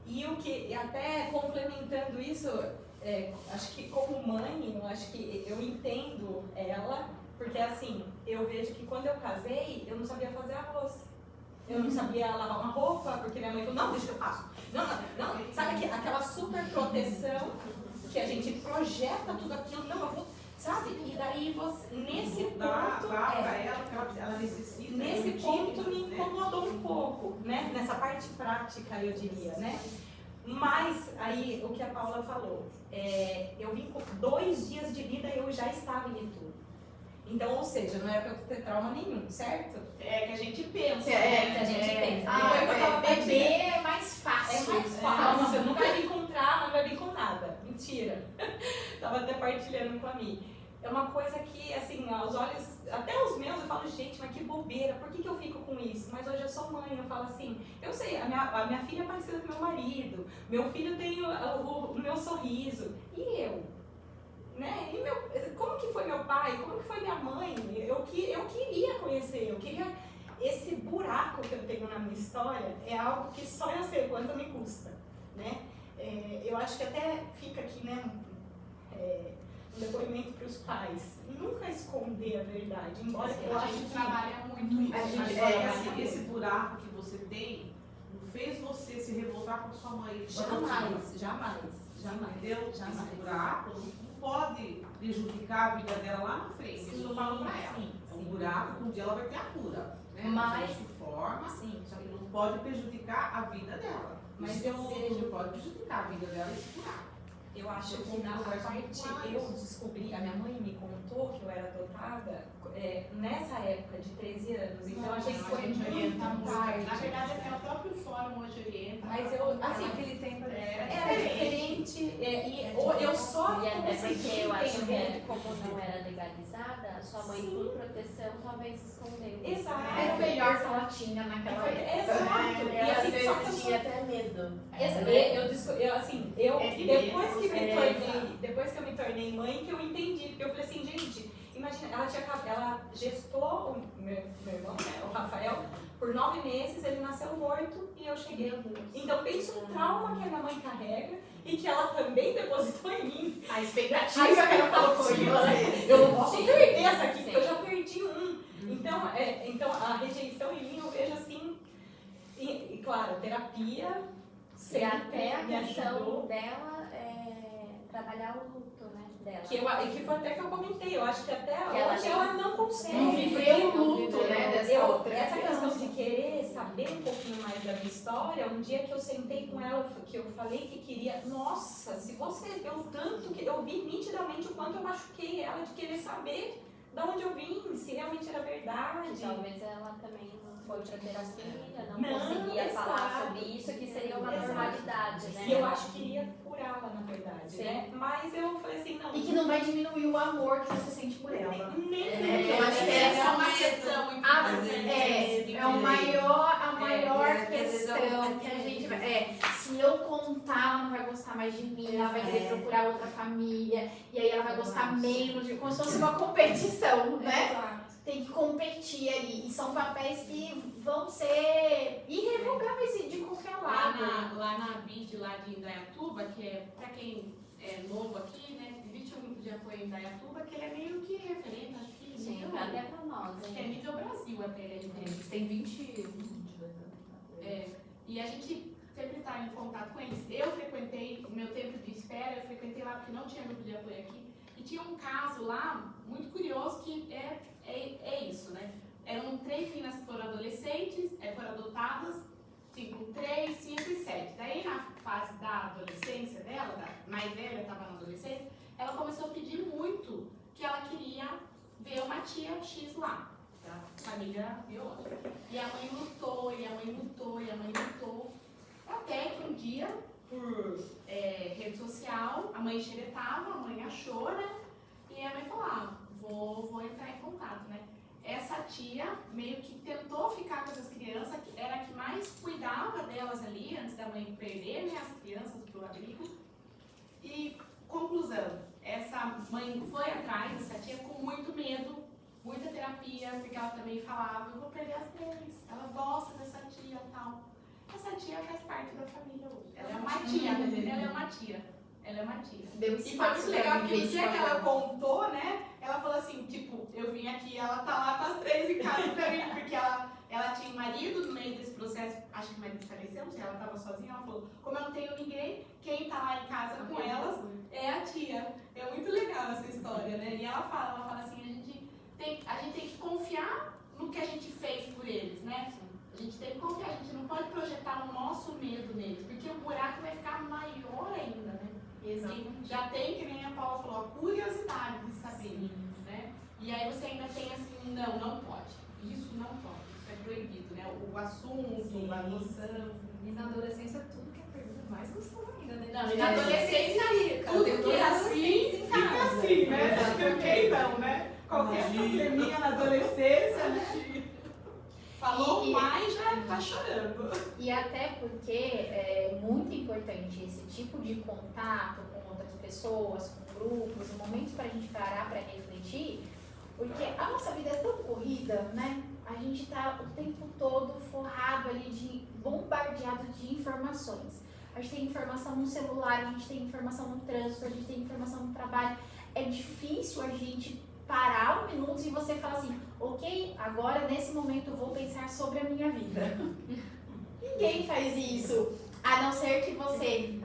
S6: E o que, até complementando isso, acho que como mãe, eu acho que eu entendo ela, porque assim, eu vejo que quando eu casei, eu não sabia fazer arroz. Eu não sabia lavar uma roupa, porque minha mãe falou, não, deixa que eu faço. Não. Sabe aquela super proteção que a gente projeta tudo aquilo, não, eu vou, sabe? E daí você, nesse ponto,
S2: ela necessita.
S6: Nesse ponto me incomodou um pouco, né? Nessa parte prática, eu diria, né? Mas aí, o que a Paula falou, eu vim com 2 dias de vida e eu já estava em tudo. Então, ou seja, não era pra eu ter trauma nenhum, certo?
S5: É que a gente pensa.
S6: Que a gente pensa.
S1: Bebê é mais fácil.
S6: É mais fácil, não vai vir com trauma, não vai vir com nada. Mentira. Tava até partilhando com a Mi. É uma coisa que, assim, aos olhos, até os meus, eu falo, gente, mas que bobeira, por que eu fico com isso? Mas hoje eu sou mãe, eu falo assim, eu sei, a minha filha é parecida com meu marido, meu filho tem o meu sorriso, e eu? Né? E como que foi meu pai? Como que foi minha mãe? Eu queria conhecer, eu queria... Esse buraco que eu tenho na minha história é algo que só eu sei quanto me custa, né? Eu acho que até fica aqui, né, um depoimento para os pais. Nunca esconder a verdade, embora eu
S5: A
S6: acho
S5: gente
S6: que...
S5: trabalha muito isso.
S2: Esse buraco que você tem não fez você se revoltar com sua mãe.
S6: Jamais.
S2: Entendeu? Esse buraco não pode prejudicar a vida dela lá na frente.
S6: Sim,
S2: Isso eu falo pra ela.
S6: sim.
S2: É um buraco que um dia ela vai ter a cura. Né?
S6: Mas-
S2: De forma,
S6: Sim.
S2: só que não pode prejudicar a vida dela.
S6: Mas
S2: Isso
S6: eu vejo-
S2: não pode prejudicar a vida dela esse buraco.
S6: Eu acho
S2: Eu
S6: que na
S2: converso
S6: parte,
S2: com ela.
S6: eu descobri, a minha mãe me contou que eu era adotada nessa época de 13 anos, então a gente foi muito tarde.
S5: Na verdade, até o próprio fórum hoje orienta.
S6: Mas eu, assim,
S5: naquele tempo
S6: era diferente, e eu só
S3: E até
S6: consegui
S3: porque eu acho que
S6: entender.
S3: como não era legalizada, sua mãe
S6: Sim.
S3: por proteção talvez escondeu.
S6: Exato.
S1: Era o melhor que ela tinha naquela
S6: Foi-
S1: época.
S6: Exato.
S1: né?
S6: E assim, só que eu
S8: tinha até medo.
S6: Depois que eu me tornei mãe, que eu entendi, porque eu falei assim, gente, imagina, ela gestou o meu irmão, né, o Rafael, por 9 meses, ele nasceu morto e eu cheguei. Então pensa um trauma que a minha mãe carrega e que ela também depositou em mim.
S1: A expectativa que ela colocou em você.
S6: Eu não posso perder essa aqui,
S3: Sim.
S6: porque eu já perdi um. Então a rejeição em mim eu vejo assim, e claro, terapia,
S3: E até a
S2: me
S3: questão
S2: ajudou.
S3: dela trabalhar o luto, né? Dela.
S8: Que foi até que eu comentei, eu acho que até
S3: ela
S8: hoje ela não consegue.
S1: Não viveu o luto, né, dessa outra
S8: Essa questão
S1: criança.
S8: de querer saber um pouquinho mais da minha história, um dia que eu sentei com ela, que eu falei que queria, nossa, se você vê o tanto que eu vi nitidamente o quanto eu machuquei ela de querer saber de onde eu vim, se realmente era verdade.
S3: Talvez ela também não foi pra terapia, não
S8: Não,
S3: conseguia
S8: exato.
S3: falar sobre isso, que seria uma
S8: Exato.
S3: normalidade, né?
S8: E eu acho que ia curá-la, na verdade,
S3: Sim.
S8: né? Mas eu falei assim, não.
S1: E que não vai diminuir o amor que você sente por ela.
S8: Nem
S1: Eu acho que essa é uma
S5: questão muito
S1: a maior questão que a gente vai. Se eu contar, ela não vai gostar mais de mim, ela vai querer procurar outra família, e aí ela vai gostar menos, como se fosse uma competição, né?
S5: Exato.
S1: Tem que competir ali. E são papéis que vão ser irrevogáveis de qualquer lado.
S5: Lá na BID, lá de Indaiatuba, que é, pra quem é novo aqui, né, existe um grupo de apoio em Indaiatuba, que ele é meio que referente, acho que
S3: Sim,
S5: nível,
S3: até pra nós,
S5: acho que é
S3: hein?
S5: nível Brasil até ele é referente.
S2: Tem 22 anos.
S5: E a gente sempre está em contato com eles. Eu frequentei, o meu tempo de espera, eu frequentei lá porque não tinha grupo de apoio aqui. E tinha um caso lá, muito curioso, que é isso, né? Eram 3 meninas que foram adolescentes, foram adotadas, tipo 3, 5 e 7. Daí na fase da adolescência dela, da mais velha estava na adolescência, ela começou a pedir muito que ela queria ver uma tia X lá, da família biológica. E a mãe lutou, e a mãe lutou, e a mãe lutou. Até que um dia, por rede social, a mãe xeretava, a mãe achou, né? E a mãe falou, vou entrar em contato, né? Essa tia meio que tentou ficar com essas crianças, que era a que mais cuidava delas ali, antes da mãe perder, né, as crianças pro abrigo. E, conclusão, essa mãe foi atrás dessa tia com muito medo, muita terapia, porque ela também falava, eu vou perder as 3, ela gosta dessa tia e tal. Essa tia faz parte da família hoje. Ela é uma tia, ela é uma tia. Ela é uma tia.
S1: Deu
S5: E foi
S1: espaço
S5: muito legal
S1: pra
S5: que o
S1: viver
S5: dia
S1: esse
S5: que ela
S1: papel.
S5: contou, né? Ela falou assim, tipo, eu vim aqui, ela tá lá com as 3 em casa pra mim, porque ela tinha marido no meio desse processo, acho que o marido faleceu, não sei, ela tava sozinha, ela falou, como eu não tenho ninguém, quem tá lá em casa com elas é a tia. É muito legal essa história, né? E ela fala assim, a gente tem que confiar no que a gente fez por eles, né? A gente tem que confiar, a gente não pode projetar o nosso medo neles, porque o buraco vai ficar maior ainda, né?
S1: Exato.
S5: Já tem, que nem a Paula falou, a curiosidade de saber, né? E aí você ainda tem assim, não pode, isso não pode, isso é proibido, né? O assunto, a noção.
S6: E na adolescência, tudo que é pergunta é mais gostoso ainda, né?
S5: Não, e na adolescência, tudo que é assim, fica assim, né? Porque não, né? Qualquer probleminha na adolescência, a gente falou mais, já tá chorando.
S1: E até porque é muito importante esse tipo de contato com outras pessoas, com grupos, momentos para a gente parar para refletir, porque a nossa vida é tão corrida, né? A gente tá o tempo todo forrado ali, bombardeado de informações. A gente tem informação no celular, a gente tem informação no trânsito, a gente tem informação no trabalho. É difícil a gente parar um minuto e você falar assim, ok, agora nesse momento eu vou pensar sobre a minha vida. Ninguém faz isso, a não ser que você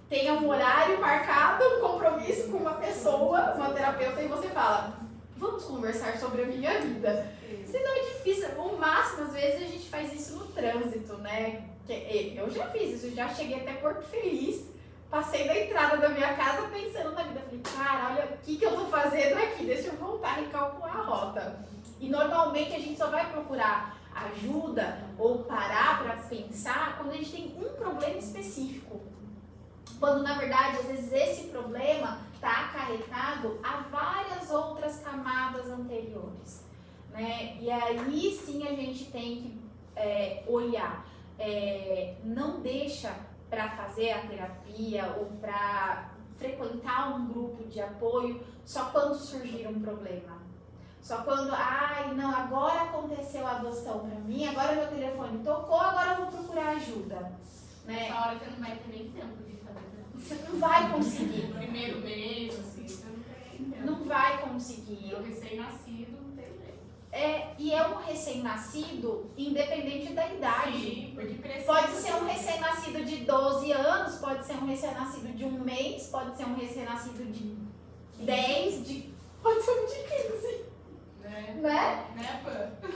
S1: tenha um horário marcado, um compromisso com uma pessoa, uma terapeuta, e você fala, vamos conversar sobre a minha vida. Senão é difícil, o máximo às vezes a gente faz isso no trânsito, né? Eu já fiz isso, já cheguei até Porto Feliz, passei na entrada da minha casa pensando na vida. Falei, cara, olha o que eu tô fazendo aqui, deixa eu voltar e recalcular a rota. E normalmente a gente só vai procurar ajuda ou parar para pensar quando a gente tem um problema específico. Quando na verdade, às vezes esse problema está acarretado a várias outras camadas anteriores, né? E aí sim a gente tem que olhar. Não deixa para fazer a terapia ou para frequentar um grupo de apoio só quando surgir um problema. Só quando, não, agora aconteceu a adoção para mim, agora meu telefone tocou, agora eu vou procurar ajuda. Né?
S5: Nessa hora você não vai ter nem tempo de fazer.
S1: Você não vai conseguir.
S5: No primeiro mês, assim, você não tem nem tempo.
S1: Não vai conseguir.
S5: Eu recém-nascido, não tem jeito.
S1: E que é um recém-nascido, independente da idade.
S5: Sim, porque precisa.
S1: Pode ser um recém-nascido de 12 anos, pode ser um recém-nascido de 1 mês, pode ser um recém-nascido de 10, pode ser um de 15,
S5: Né?
S1: né?
S5: Pã?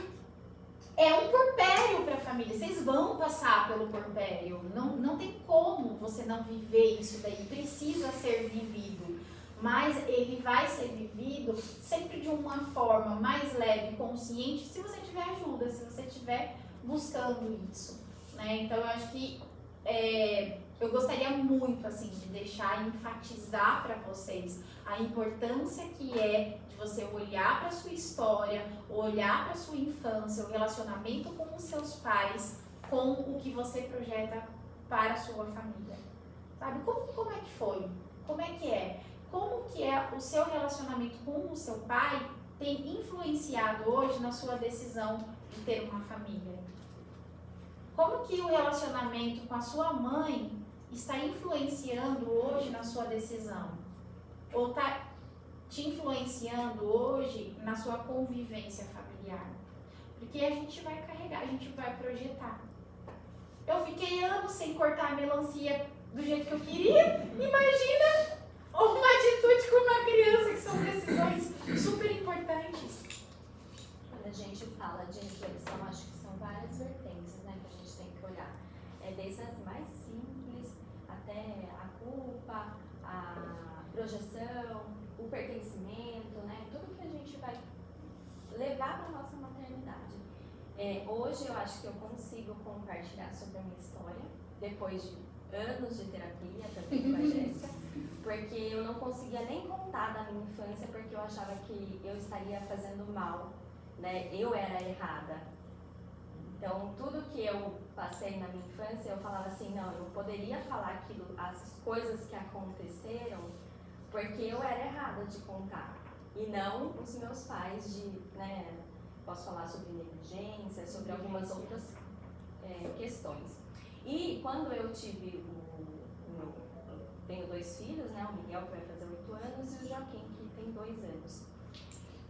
S1: É um porpério para a família, vocês vão passar pelo porpério, não tem como você não viver isso daí, precisa ser vivido, mas ele vai ser vivido sempre de uma forma mais leve, consciente, se você tiver ajuda, se você estiver buscando isso, né? Então eu acho que eu gostaria muito assim de deixar, enfatizar para vocês a importância que é de você olhar para sua história, olhar para sua infância, o relacionamento com os seus pais, com o que você projeta para a sua família. Sabe? Como é que foi? Como é que é? Como que é o seu relacionamento com o seu pai tem influenciado hoje na sua decisão de ter uma família? Como que o relacionamento com a sua mãe está influenciando hoje na sua decisão? Ou está te influenciando hoje na sua convivência familiar? Porque a gente vai carregar, a gente vai projetar. Eu fiquei anos sem cortar a melancia do jeito que eu queria. Imagina uma atitude com uma criança, que são decisões super importantes.
S3: Quando a gente fala de reflexão, acho que são várias vertentes, né, que a gente tem que olhar. Desde as mais simples até a culpa, a projeção, o pertencimento, né, tudo que a gente vai levar para a nossa maternidade. Hoje eu acho que eu consigo compartilhar sobre a minha história, depois de anos de terapia também com a Jéssica, porque eu não conseguia nem contar da minha infância, porque eu achava que eu estaria fazendo mal, né? Eu era errada. Então, tudo que eu passei na minha infância, eu falava assim, não, eu poderia falar aquilo, as coisas que aconteceram, porque eu era errada de contar. E não os meus pais de, né, posso falar sobre negligência, sobre algumas outras questões. E quando eu tive tenho 2 filhos, né, o Miguel que vai fazer 8 anos e o Joaquim que tem 2 anos.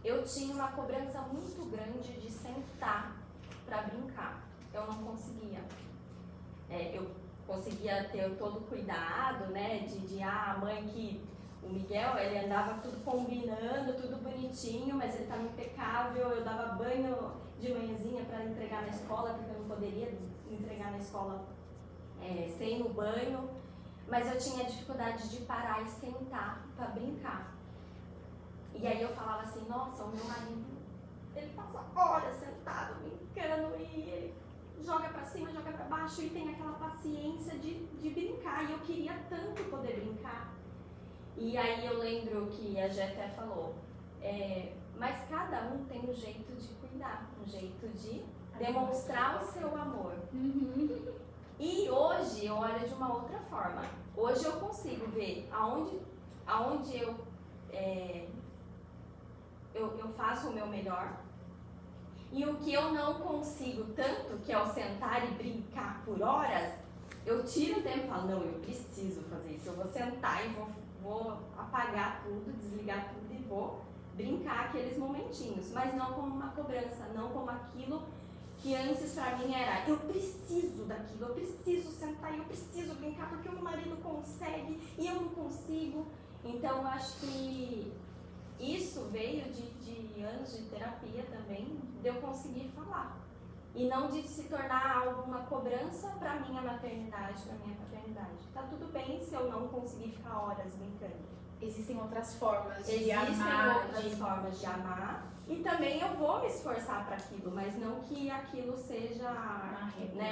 S3: Eu tinha uma cobrança muito grande de sentar para brincar. Eu não conseguia. Eu conseguia ter todo o cuidado, né, a mãe que o Miguel, ele andava tudo combinando, tudo bonitinho, mas ele estava impecável. Eu dava banho de manhãzinha para entregar na escola, porque eu não poderia entregar na escola sem o banho. Mas eu tinha dificuldade de parar e sentar para brincar. E aí eu falava assim, nossa, o meu marido, ele passa horas sentado brincando e ele joga para cima, joga para baixo e tem aquela paciência de brincar. E eu queria tanto poder brincar. E aí eu lembro que a Jéssica falou, mas cada um tem um jeito de cuidar, um jeito de demonstrar o seu amor. E hoje eu olho de uma outra forma. Hoje eu consigo ver aonde eu faço o meu melhor e o que eu não consigo tanto, que é o sentar e brincar por horas, eu tiro o tempo e falo, não, eu preciso fazer isso. Eu vou sentar e vou apagar tudo, desligar tudo e vou brincar aqueles momentinhos. Mas não como uma cobrança, não como aquilo que antes pra mim era, eu preciso daquilo, eu preciso sentar e eu preciso brincar porque o meu marido consegue e eu não consigo. Então eu acho que isso veio de anos de terapia também, de eu conseguir falar. E não de se tornar alguma cobrança pra minha maternidade, pra minha paternidade. Tá tudo bem se eu não conseguir ficar horas brincando.
S1: Existem outras formas de
S3: Existem
S1: amar,
S3: outras formas de amar. E também eu vou me esforçar para aquilo, mas não que aquilo seja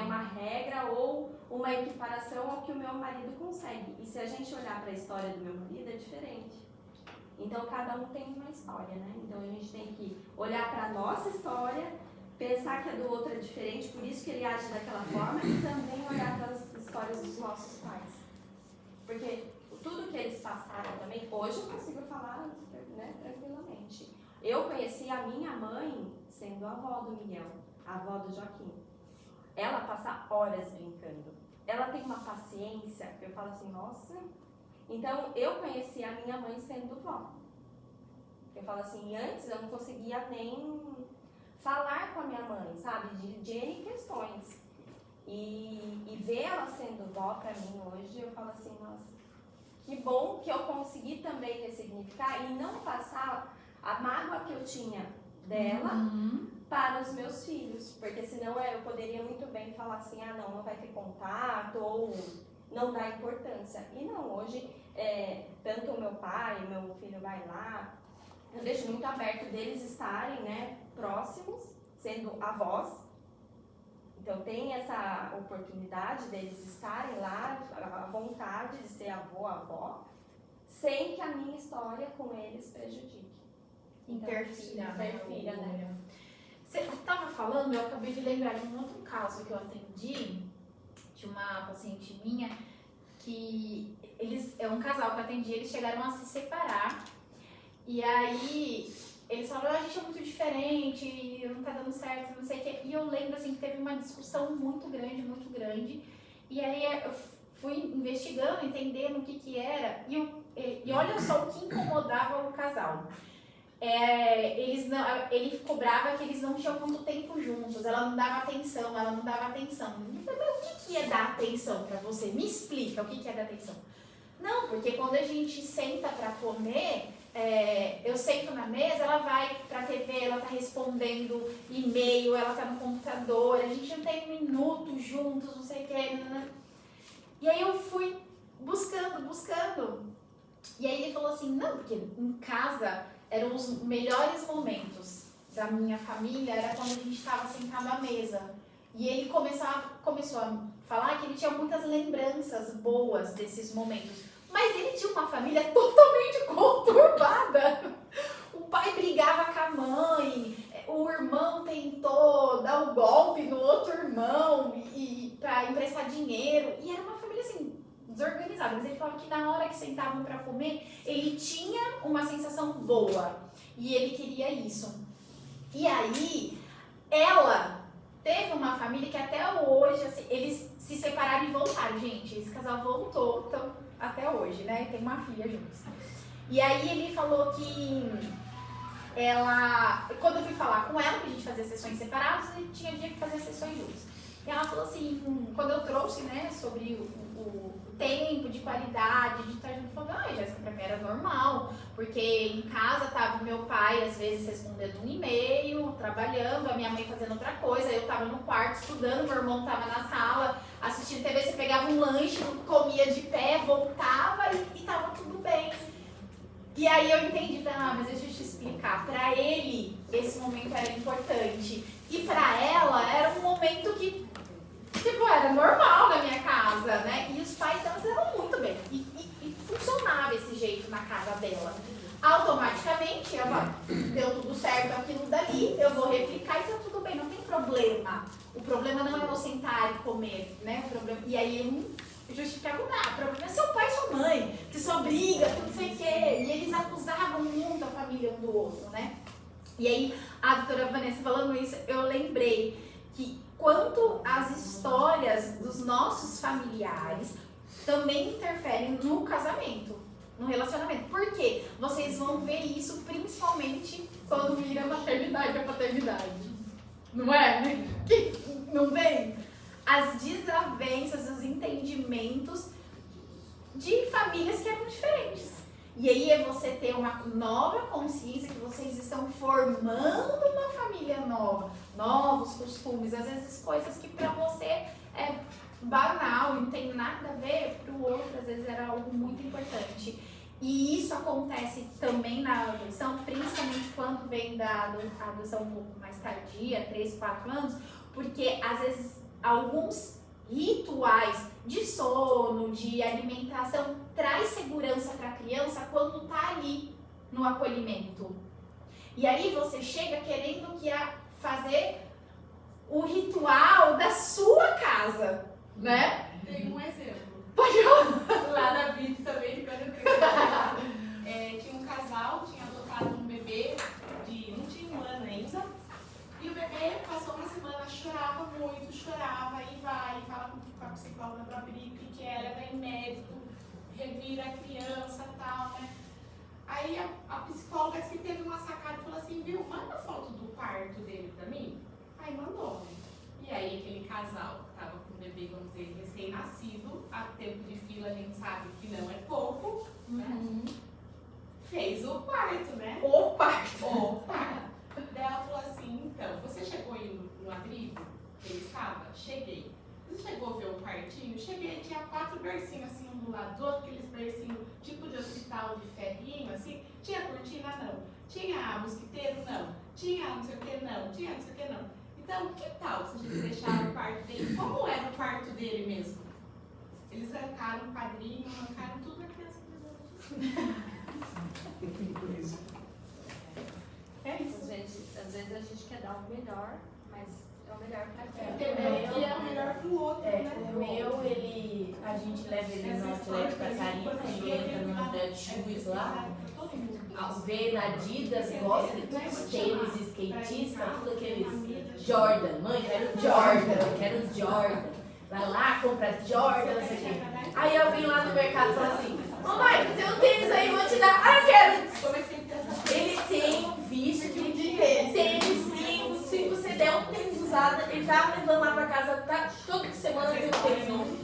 S3: uma regra ou uma equiparação ao que o meu marido consegue. E se a gente olhar para a história do meu marido, é diferente. Então, cada um tem uma história, né? Então, a gente tem que olhar para a nossa história, pensar que a do outro é diferente, por isso que ele age daquela forma, e também olhar para as histórias dos nossos pais. Porque tudo que eles passaram também, hoje eu consigo falar, né, tranquilamente. Eu conheci a minha mãe sendo a avó do Miguel, a avó do Joaquim. Ela passa horas brincando. Ela tem uma paciência, que eu falo assim, nossa. Então, eu conheci a minha mãe sendo vó. Eu falo assim, antes eu não conseguia nem falar com a minha mãe, sabe? De N questões. E ver ela sendo vó pra mim hoje, eu falo assim, nossa, que bom que eu consegui também ressignificar e não passar a mágoa que eu tinha dela para os meus filhos. Porque senão eu poderia muito bem falar assim, ah não vai ter contato ou não dá importância. E não, hoje, tanto o meu pai, o meu filho vai lá, eu deixo muito aberto deles estarem, né, próximos, sendo avós. Então tem essa oportunidade deles estarem lá, a vontade de ser avô, avó, sem que a minha história com eles prejudique. Então,
S1: Interfira,
S3: né?
S1: Você estava falando, eu acabei de lembrar de um outro caso que eu atendi, de uma paciente minha, que é um casal que eu atendi, eles chegaram a se separar, e aí eles falaram, a gente é muito diferente, não tá dando certo, não sei o quê. E eu lembro assim que teve uma discussão muito grande, e aí eu fui investigando, entendendo o que era, e olha só o que incomodava o casal. Ele cobrava que eles não tinham muito tempo juntos, ela não dava atenção. Eu falei, mas o que é dar atenção pra você? Me explica o que é dar atenção. Não, porque quando a gente senta pra comer, eu sento na mesa, ela vai pra TV, ela tá respondendo e-mail, ela tá no computador, a gente não tem um minuto juntos, não sei o que. E aí eu fui buscando. E aí ele falou assim, não, porque em casa eram os melhores momentos da minha família, era quando a gente estava sentado à mesa. E ele começou a falar que ele tinha muitas lembranças boas desses momentos. Mas ele tinha uma família totalmente conturbada. O pai brigava com a mãe, o irmão tentou dar o golpe no outro irmão para emprestar dinheiro. E era uma família assim, desorganizada. Mas ele falava que na hora que sentavam para comer, ele tinha uma sensação boa. E ele queria isso. E aí, ela teve uma família que até hoje, assim, eles se separaram e voltaram. Gente, esse casal voltou, então, até hoje, né? Tem uma filha juntos. E aí ele falou que quando eu fui falar com ela, que a gente fazia sessões separadas, e tinha dia que fazia sessões juntos. E ela falou assim, quando eu trouxe, né, sobre o tempo de qualidade, de estar junto, falou, Jéssica, pra mim era normal, porque em casa tava o meu pai, às vezes, respondendo um e-mail, trabalhando, a minha mãe fazendo outra coisa, eu tava no quarto estudando, meu irmão tava na sala assistindo TV, você pegava um lanche, comia de pé, voltava e tava tudo bem. E aí eu entendi, mas deixa eu te explicar, pra ele esse momento era importante, e pra ela era um momento que era normal na minha casa, né? E os pais delas eram muito bem. E funcionava esse jeito na casa dela. Automaticamente, deu tudo certo aquilo dali, eu vou replicar e tá tudo bem, não tem problema. O problema não é eu sentar e comer, né? O problema, e aí eu não justifico nada. O problema é seu pai e sua mãe, que só briga, tudo sei o quê. E eles acusavam muito a família um do outro, né? E aí, a doutora Vanessa falando isso, eu lembrei que quanto as histórias dos nossos familiares também interferem no casamento, no relacionamento. Por quê? Vocês vão ver isso principalmente quando vira a maternidade e a paternidade. Não é? Não vem? As desavenças, os entendimentos de famílias que eram diferentes. E aí é você ter uma nova consciência que vocês estão formando uma família nova, novos costumes, às vezes coisas que pra você é banal, não tem nada a ver, pro outro às vezes era algo muito importante. E isso acontece também na adoção, principalmente quando vem da adoção um pouco mais tardia, 3, 4 anos, porque às vezes alguns rituais de sono, de alimentação, traz segurança para a criança quando está ali no acolhimento. E aí você chega querendo fazer o ritual da sua casa, né?
S5: Tem um exemplo.
S1: Pode falar.
S5: Lá na vida também, quando eu tinha um casal, tinha adotado um bebê não tinha um ano ainda. E o bebê passou uma semana, chorava muito, e vai, fala com a psicóloga pra abrir o que era, vai em médico, revira a criança e tal, né? Aí a psicóloga disse que teve uma sacada e falou assim, viu, manda foto do pai parto dele pra mim? Aí mandou, né? E aí aquele casal que tava com o bebê, vamos dizer, recém-nascido, a tempo de fila a gente sabe que não é pouco, né? Fez o parto, né?
S1: O parto.
S5: O parto. Daí ela falou assim, então, você chegou aí no abrigo que ele estava? Cheguei. Você chegou a ver o partinho? Cheguei, tinha 4 bercinhos assim, um do lado do outro, aqueles bercinhos tipo de hospital de ferrinho, assim. Tinha cortina? Não. Tinha mosquiteiro? Não. Tinha não sei o que? Não. Tinha não sei o que? Não. Então, que tal se a gente deixar o parto dele? Como era o parto dele mesmo? Eles arrancaram o padrinho, arrancaram tudo na criança. É isso.
S3: Às vezes a gente quer dar o melhor, mas é o melhor pra quem.
S5: E é o melhor pro outro, né?
S9: O meu, a gente leva ele no Atlético Catarina, ele entra no André de Shoes lá. Vê na Adidas, gosta de todos os tênis, skatista, tudo aqueles Jordan. Mãe, quero Jordan, quero Jordan. Vai lá, compra Jordan, não sei o quê. Aí alguém lá no mercado fala assim, mamãe, tem um tênis aí, vou te dar. Ah, eu quero. Ele tem um vício de tênis, e se você der um tênis usado, ele tá levando lá pra casa, tá, toda semana tem um tênis novo.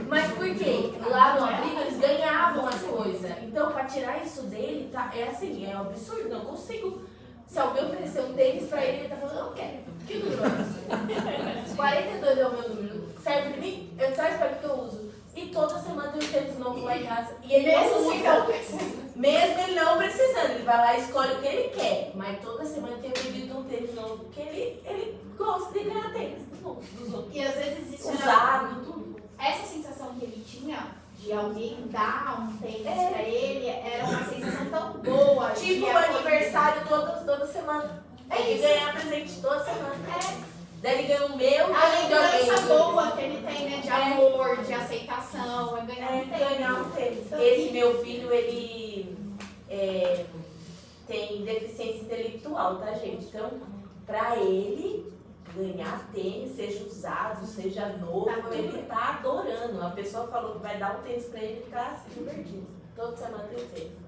S9: Mas por quê? Lá no abrigo eles ganhavam as coisas. Então, pra tirar isso dele, tá, é assim, é um absurdo, não consigo. Se alguém oferecer um tênis pra ele, ele tá falando, não quero. Que número é esse? 42 é o meu número. Serve pra mim? Eu só espero que eu uso. E toda semana tem um tênis novo lá em casa. E ele mesmo não precisa. Mesmo ele não precisando, ele vai lá e escolhe o que ele quer. Mas toda semana tem um pedido de um tênis novo, porque ele gosta de ganhar tênis dos outros.
S1: E às vezes isso
S9: usado, tudo.
S1: Essa sensação que ele tinha de alguém dar um tênis pra ele era uma sensação tão boa.
S9: Tipo o aniversário toda semana. Ele ganhar presente toda semana. Daí ele ganha o meu,
S1: a lembrança boa que ele tem, né? De amor, de aceitação, é ganhar um tênis.
S9: Esse meu filho, ele tem deficiência intelectual, tá, gente? Então, pra ele ganhar tênis, seja usado, seja novo, ele tá adorando. A pessoa falou que vai dar um tênis pra ele, ele tá se divertindo. Toda semana tem tênis.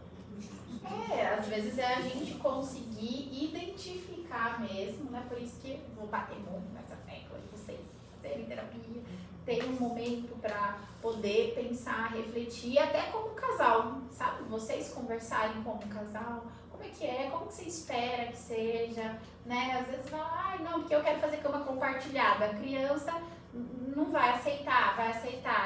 S1: Às vezes é a gente conseguir identificar mesmo, né? Por isso que vou bater muito nessa tecla de vocês fazerem terapia, ter um momento para poder pensar, refletir, até como casal, sabe? Vocês conversarem como casal, como é, como que você espera que seja, né? Às vezes fala, ai não, porque eu quero fazer cama compartilhada. A criança não vai aceitar,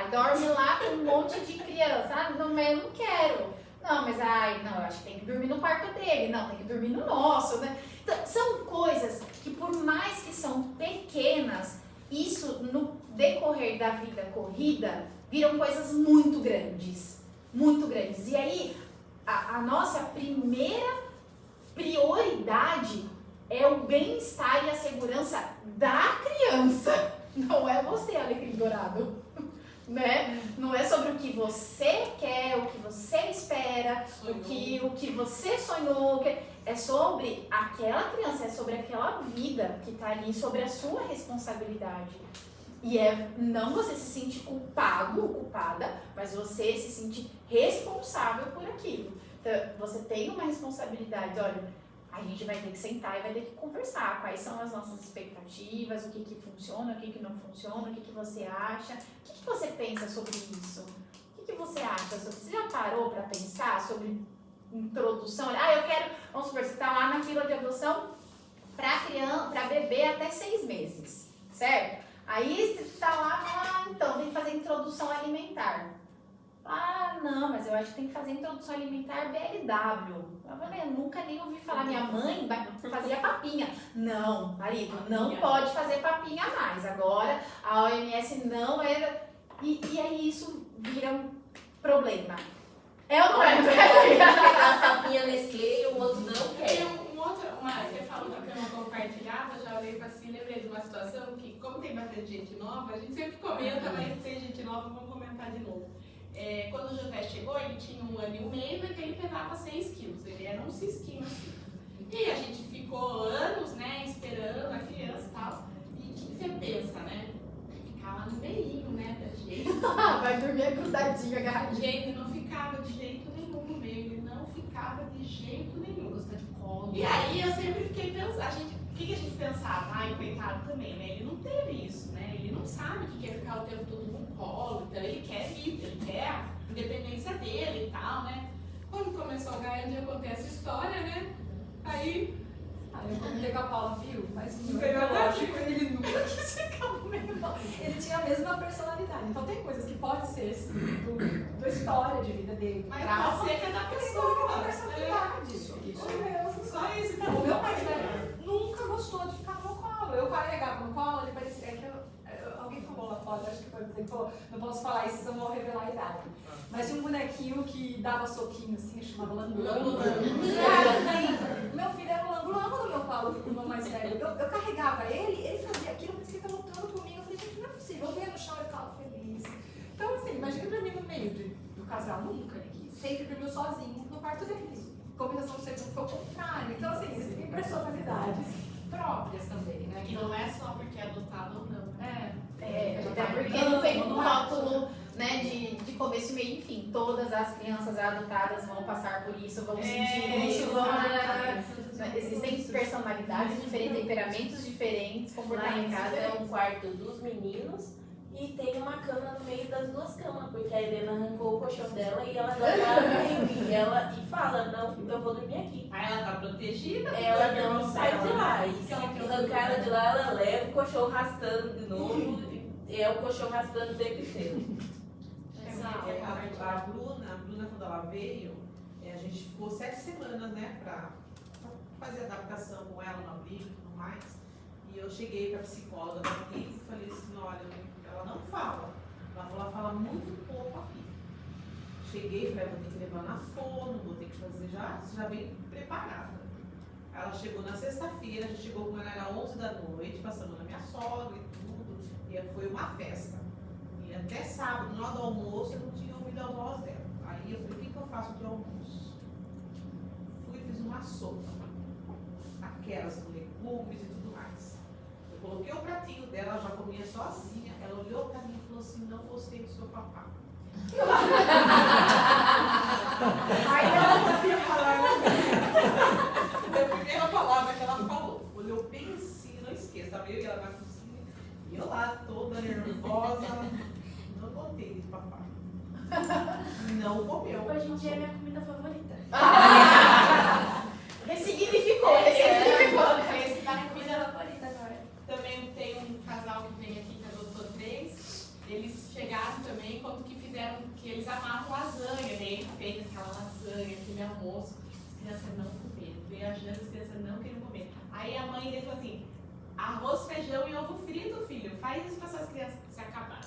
S1: e dorme lá com um monte de criança. Ah, não, eu não quero. Não, mas eu acho que tem que dormir no quarto dele. Não, tem que dormir no nosso, né? Então, são coisas que, por mais que são pequenas, isso no decorrer da vida corrida viram coisas muito grandes. Muito grandes. E aí, a nossa primeira prioridade é o bem-estar e a segurança da criança. Não é você, Alecrim Dourado. Né? Não é sobre o que você quer, o que você espera, o que você sonhou. É sobre aquela criança, é sobre aquela vida que está ali, sobre a sua responsabilidade. E não você se sentir culpado ou culpada, mas você se sentir responsável por aquilo. Então, você tem uma responsabilidade, olha, a gente vai ter que sentar e vai ter que conversar quais são as nossas expectativas, o que funciona, o que não funciona, o que você acha, o que você pensa sobre isso, o que você acha sobre, você já parou para pensar sobre introdução? Eu quero, vamos supor, você está lá na fila de adoção para criança, para bebê até 6 meses, certo? Aí você está lá e fala, então tem que fazer introdução alimentar. Não, mas eu acho que tem que fazer introdução alimentar BLW. Eu falei, eu nunca nem ouvi falar. Minha mãe fazia papinha. Não, marido, não pode fazer papinha mais. Agora a OMS não era. E aí isso vira um problema. É ou não é?
S9: A papinha Nestlé e o outro não quer.
S5: Você falou da cama compartilhada, já olhei para assim, lembrei de uma situação que, como tem bastante gente nova, a gente sempre comenta, mas se tem gente nova, vamos comentar de novo. Quando o José chegou, ele tinha 1 ano e meio, e ele pesava 6 quilos, ele era um cisquinho assim. E a gente ficou anos, né, esperando a criança e tal. E o que você pensa, né? Ficar lá no meio, né, da gente.
S1: Vai dormir grudadinho, agarradinho.
S5: Gente, não ficava de jeito nenhum no meio, ele não ficava. gostava de jeito nenhum.
S6: Gosta de colo.
S5: E aí eu sempre fiquei pensando, o que a gente pensava? Ai, coitado também, né? Ele não teve isso, né? Ele não sabe o que é ficar o tempo todo no colo, então ele quer vida, ele quer a independência dele e tal, né? Quando começou a ganhar, eu contei essa história, né? Aí
S6: eu comentei com a Paula, viu? Mas no
S5: Foi
S6: biológico ele nunca quis ficar no menor. Ele tinha a mesma personalidade. Então tem coisas que pode ser assim, da história de vida dele.
S5: Mas pode ser que é da pessoa.
S6: Da personalidade. Isso mesmo. Só isso. Então, o meu mais velho nunca gostou de ficar no meu colo. Eu carregava no colo, ele parecia que alguém falou lá fora, acho que foi dizer, pô, não posso falar isso, senão eu vou revelar a idade. Mas tinha um bonequinho que dava soquinho assim, chamava langolango. Meu filho era o langolango do meu colo, o irmão mais velho. Eu carregava ele fazia aquilo, mas ele estava lutando comigo. Eu falei, gente, não é possível. Eu via no chão e ficava feliz. Então, assim, imagina pra mim no meio do casal, nunca ninguém. Sempre dormiu sozinho no quarto dele. Combinação sexual foi o contrário. Então, assim, eles têm personalidades próprias também, né?
S5: E não é só porque é adotado ou não.
S1: Até porque não vem no rótulo, né, de começo, meio e fim. Todas as crianças adotadas vão passar por isso, vão sentir isso, vão... Existem personalidades diferentes, temperamentos diferentes,
S9: Lá
S1: comportamentos
S9: em casa é
S1: diferentes.
S9: um quarto dos meninos e tem uma cama no meio das duas camas, porque a Helena arrancou o colchão dela e ela vai lá no meio e fala, não, eu vou dormir aqui.
S5: Aí ela tá protegida.
S9: Ela não sai de lá. E se arrancar ela de lá, ela leva o colchão arrastando de novo. E é o colchão arrastando o tempo inteiro.
S2: A Bruna, quando ela veio, a gente ficou 7 semanas, né, pra fazer adaptação com ela no abrigo e tudo mais. E eu cheguei pra psicóloga da menina e falei assim, olha, ela não fala. Ela fala muito pouco aqui. Cheguei e falei, vou ter que levar na fono, vou ter que fazer já vem preparada. Ela chegou na sexta-feira, já chegou com ela era 11 da noite, passando na minha sogra e tudo. E foi uma festa. E até sábado, na hora do almoço, eu não tinha ouvido a voz dela. Aí eu falei, o que eu faço de almoço? Fui e fiz uma sopa. Aquelas com legumes e tudo mais. Eu coloquei o pratinho dela, ela já comia sozinha. Ela olhou pra mim e falou assim, não gostei do seu papá. Aí ela sabia falar. Foi a primeira palavra que ela falou. Olhou bem assim, não esqueça. Tava eu e ela na cozinha. E eu lá, toda nervosa. Não gostei de papá. Não comeu.
S7: Hoje em dia é minha comida favorita.
S1: Ressignificou.
S5: Esse tá na
S7: Comida favorita agora.
S5: Também tem um casal que vem aqui que adotou 3. Eles chegaram também, quando que fizeram, que eles amavam lasanha, né? Ele fez aquela lasanha, aquele almoço. As crianças não comeram. Veio a janta, as crianças não queriam comer. Aí a mãe dele falou assim, arroz, feijão e ovo frito, filho. Faz isso para essas crianças se acabaram.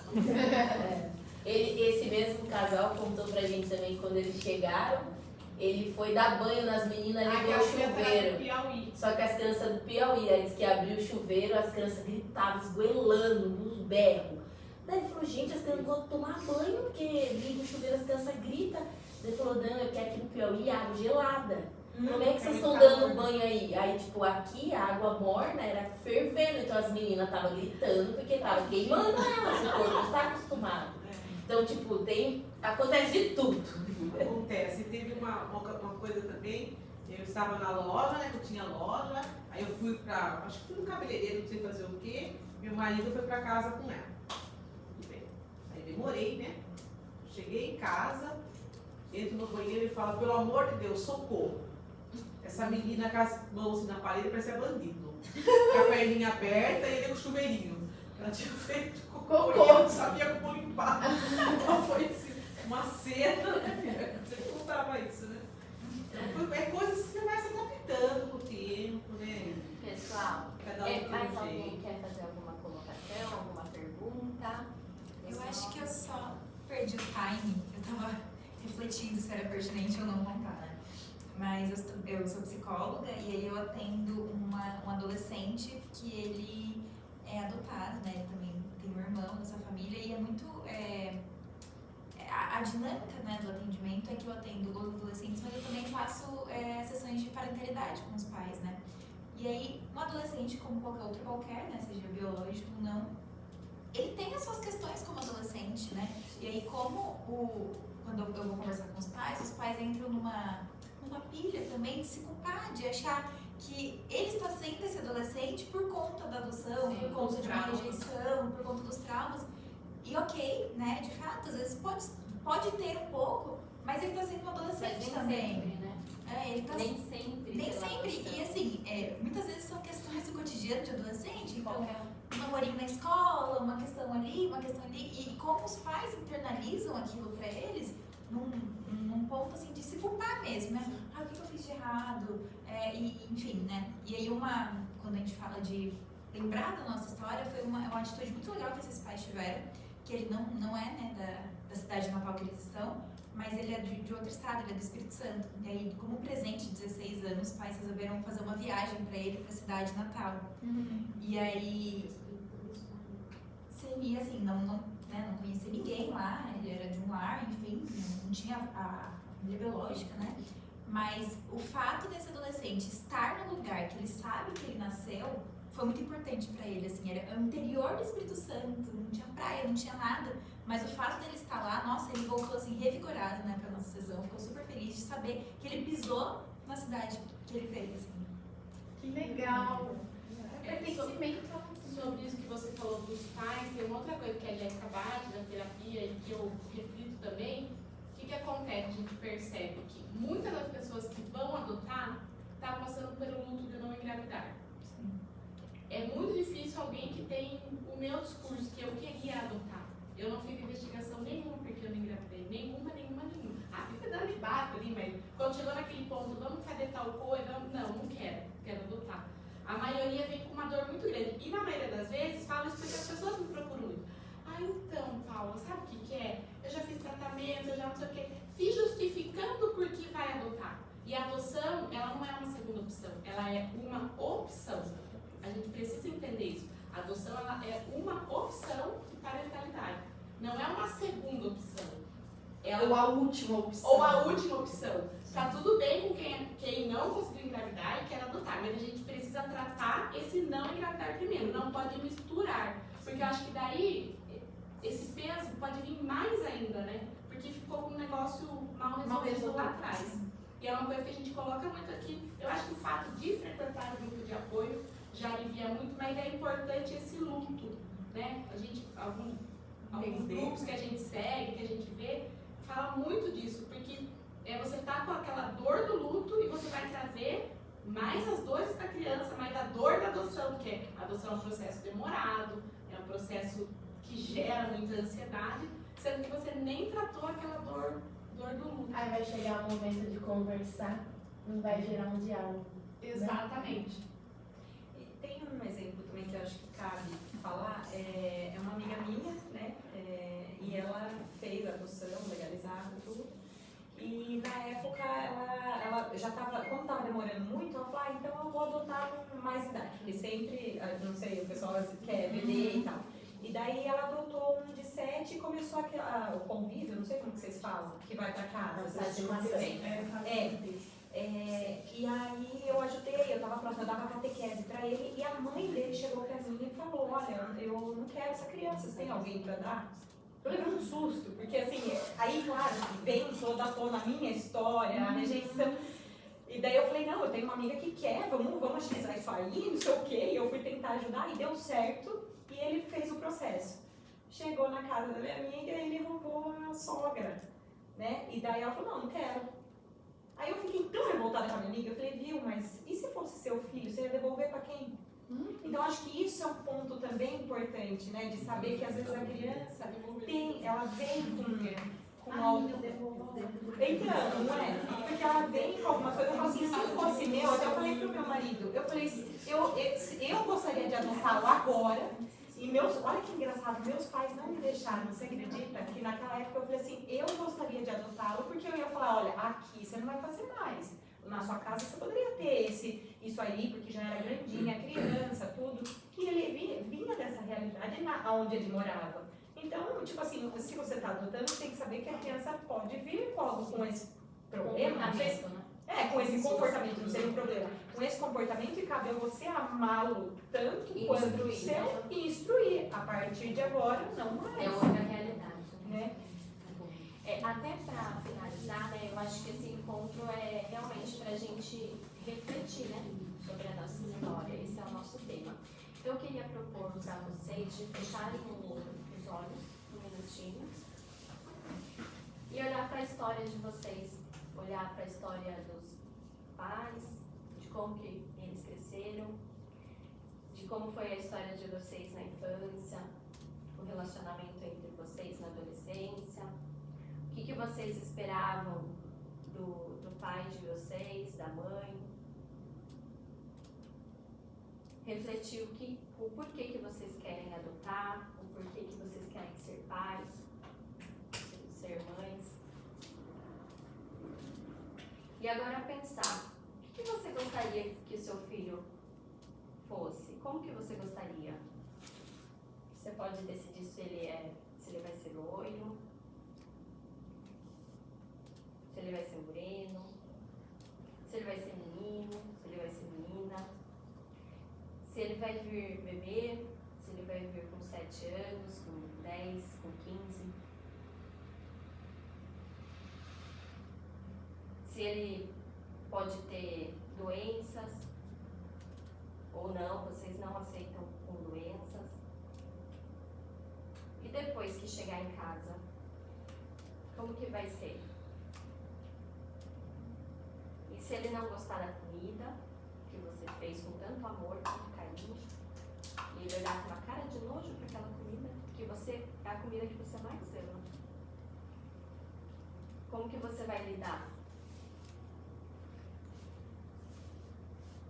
S9: Esse mesmo casal contou pra gente também quando eles chegaram. Ele foi dar banho nas meninas ali no chuveiro.
S5: Piauí.
S9: Só que as crianças do Piauí, aí disse que abriu o chuveiro, as crianças gritavam, esgoelando, nos berros. Daí ele falou, gente, as crianças não vão tomar banho, porque liga o chuveiro, as crianças gritam. Daí ele falou, não, é porque aqui no Piauí água gelada. Como é que vocês estão dando banho aí? Aí, tipo, aqui a água morna era fervendo, então as meninas estavam gritando porque tava queimando elas, o corpo não está acostumado. Então, tipo, acontece de tudo.
S2: Acontece. Teve uma coisa também, eu estava na loja, né, eu tinha loja, aí eu fui acho que fui no cabeleireiro, não sei fazer o quê, meu marido foi pra casa com ela. Tudo bem. Aí demorei, né, cheguei em casa, entro no banheiro e falo, pelo amor de Deus, socorro. Essa menina com as mãos assim, na parede parecia bandido. Com a perninha aberta e ele com o chuveirinho. Ela tinha feito cocô, não sabia como limpar. Então foi assim, uma cena, né, filha? Você contava isso, né? Então, é coisas que você vai se adaptando com o tempo, né?
S3: Pessoal,
S2: Cada um tem
S3: mais
S2: um
S3: alguém
S2: jeito.
S3: quer fazer alguma colocação, alguma pergunta?
S10: Eu acho que eu só perdi o time. Eu tava refletindo se era pertinente ou não contar, né? Mas eu sou psicóloga e aí eu atendo um adolescente que ele é adotado, né? Ele também tem um irmão nessa família e é muito... A dinâmica, né, do atendimento é que eu atendo os adolescentes, mas eu também faço sessões de parentalidade com os pais, né? E aí, um adolescente, como qualquer outro qualquer, né, seja biológico ou não, ele tem as suas questões como adolescente, né? E aí, quando eu vou conversar com os pais entram numa numa pilha também de se culpar, de achar que ele está sendo esse adolescente por conta da adoção, por conta de uma rejeição, por conta dos traumas. E ok, né, de fato, às vezes pode ter um pouco, mas ele está sendo um adolescente também.
S3: Sempre, né?
S10: Ele tá...
S3: Nem sempre.
S10: Nem
S3: pela
S10: sempre.
S3: adoção.
S10: E assim, muitas vezes são questões do cotidiano de adolescente, então um namorinho na escola, uma questão ali, e como os pais internalizam aquilo pra eles num ponto assim de se culpar mesmo, né? O que eu fiz de errado? Enfim, né? E aí quando a gente fala de lembrar da nossa história, foi uma atitude muito legal que esses pais tiveram, que ele não é, né, da cidade natal que eles estão, mas ele é de outro estado, ele é do Espírito Santo. E aí, como presente de 16 anos, os pais resolveram fazer uma viagem pra ele, pra cidade natal. E aí, seria assim, não conhecia ninguém lá, ele era de um lar, enfim, não tinha a família biológica, né? Mas o fato desse adolescente estar no lugar que ele sabe que ele nasceu foi muito importante pra ele, assim, era o interior do Espírito Santo, não tinha praia, não tinha nada, mas o fato dele estar lá, nossa, ele voltou assim revigorado, né, pra nossa sessão, ficou super feliz de saber que ele pisou na cidade que ele veio, assim.
S5: Que legal!
S1: Pertencimento.
S2: Sobre isso que você falou dos pais, tem uma outra coisa que a Jéssica bate na terapia e que eu reflito também. O que acontece? A gente percebe que muitas das pessoas que vão adotar estão passando pelo luto de não engravidar. É muito difícil alguém que tem o meu discurso, que eu queria adotar. Eu não fiz investigação nenhuma porque eu não engravidei. Nenhuma. Fica dando de barco ali, mas quando chegou naquele ponto, vamos fazer tal coisa, não quero adotar. A maioria vem com uma dor muito grande. E na maioria das vezes, falo isso porque as pessoas me procuram muito. Então, Paula, sabe o que é? Eu já fiz tratamento, eu já não sei o quê. Fiz justificando por que vai adotar. E a adoção, ela não é uma segunda opção, ela é uma opção. A gente precisa entender isso. A adoção, ela é uma opção de parentalidade. Não é uma segunda opção.
S1: Ou a última opção.
S2: Ou a última opção. Tá tudo bem com quem não conseguiu engravidar e quer adotar, mas a gente precisa tratar esse não engravidar primeiro, não pode misturar, porque eu acho que daí esse peso pode vir mais ainda, né? Porque ficou com um negócio mal resolvido lá atrás. E é uma coisa que a gente coloca muito aqui. Eu acho que o fato de frequentar o grupo de apoio já alivia muito, mas é importante esse luto, né? A gente, alguns grupos que a gente segue, que a gente vê, fala muito disso, porque você tá com aquela dor do luto e você vai trazer mais as dores da criança, mais a dor da adoção, porque a adoção é um processo demorado, é um processo que gera muita ansiedade, sendo que você nem tratou aquela dor do luto.
S9: Aí vai chegar o momento de conversar, não vai gerar um diálogo.
S2: Exatamente.
S8: E tem um exemplo também que eu acho que cabe falar, é uma amiga minha, né, e ela fez a adoção legalizada e tudo. E na época ela já estava, como estava demorando muito, ela falou, então eu vou adotar com mais idade, porque sempre, não sei, o pessoal quer bebê e tal. E daí ela adotou um de 7 e começou o convívio, não sei como que vocês falam, que vai pra casa. E aí eu ajudei, eu tava próxima, eu dava catequese pra ele, e a mãe dele chegou pra mim e falou, olha, eu não quero essa criança, vocês têm alguém pra dar? Eu levei um susto, porque assim, aí claro, vem toda a tona a minha história, a rejeição. E daí eu falei, não, eu tenho uma amiga que quer, vamos agilizar isso aí, não sei o quê. E eu fui tentar ajudar e deu certo, e ele fez o processo. Chegou na casa da minha amiga e ele roubou a sogra, né? E daí ela falou, não quero. Aí eu fiquei tão revoltada com a minha amiga, eu falei, viu, mas e se fosse seu filho, você ia devolver pra quem? Então acho que isso é um ponto também importante, né? De saber que às vezes a criança ela vem com algo. Então, não é? Porque ela vem com alguma coisa, eu falo assim, se fosse meu, até eu falei pro meu marido, eu falei, eu gostaria de adotá-lo agora, e olha que engraçado, meus pais não me deixaram, você acredita? Que naquela época eu falei assim, eu gostaria de adotá-lo, porque eu ia falar, olha, aqui você não vai fazer mais. Na sua casa você poderia ter isso aí, porque já era grandinha, criança, tudo. E ele vinha dessa realidade onde ele morava. Então, tipo assim, se você está adotando, você tem que saber que a criança pode vir com esse problema, não sei, com esse comportamento, não seria um problema. Com esse comportamento, e cabe a você amá-lo tanto quanto o seu e instruir. A partir de agora, não mais.
S3: É outra realidade.
S8: Né?
S3: Até para finalizar, né, eu acho que esse encontro encontro é realmente para a gente refletir, né, sobre a nossa história. Esse é o nosso tema. Eu queria propor para vocês de fecharem os olhos um minutinho e olhar para a história de vocês, olhar para a história dos pais, de como que eles cresceram, de como foi a história de vocês na infância, o relacionamento entre vocês na adolescência, o que vocês esperavam do pai de vocês, da mãe. Refletir o porquê que vocês querem adotar, o porquê que vocês querem ser pais, ser mães. E agora pensar, o que você gostaria que o seu filho fosse? Como que você gostaria? Você pode decidir se ele vai ser loiro, se ele vai ser moreno, se ele vai ser menino, se ele vai ser menina, se ele vai vir bebê, se ele vai vir com 7 anos, com 10, com 15. Se ele pode ter doenças ou não, vocês não aceitam com doenças. E depois que chegar em casa, como que vai ser? E se ele não gostar da comida que você fez com tanto amor, tanto carinho, e ele olhar com uma cara de nojo para aquela comida, que é a comida que você mais ama, como que você vai lidar?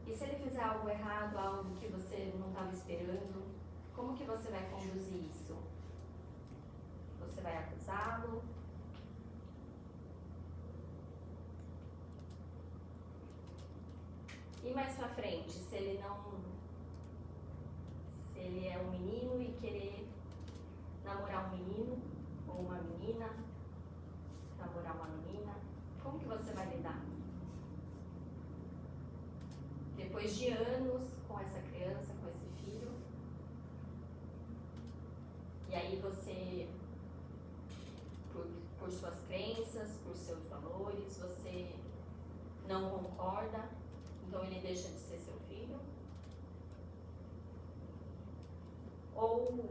S3: E se ele fizer algo errado, algo que você não estava esperando, como que você vai conduzir isso? Você vai acusá-lo? E mais pra frente, se ele é um menino e querer namorar um menino, ou uma menina, namorar uma menina, como que você vai lidar? Depois de anos com essa criança, com esse filho, e aí você, por suas crenças, por seus valores, você não concorda, então ele deixa de ser seu filho? Ou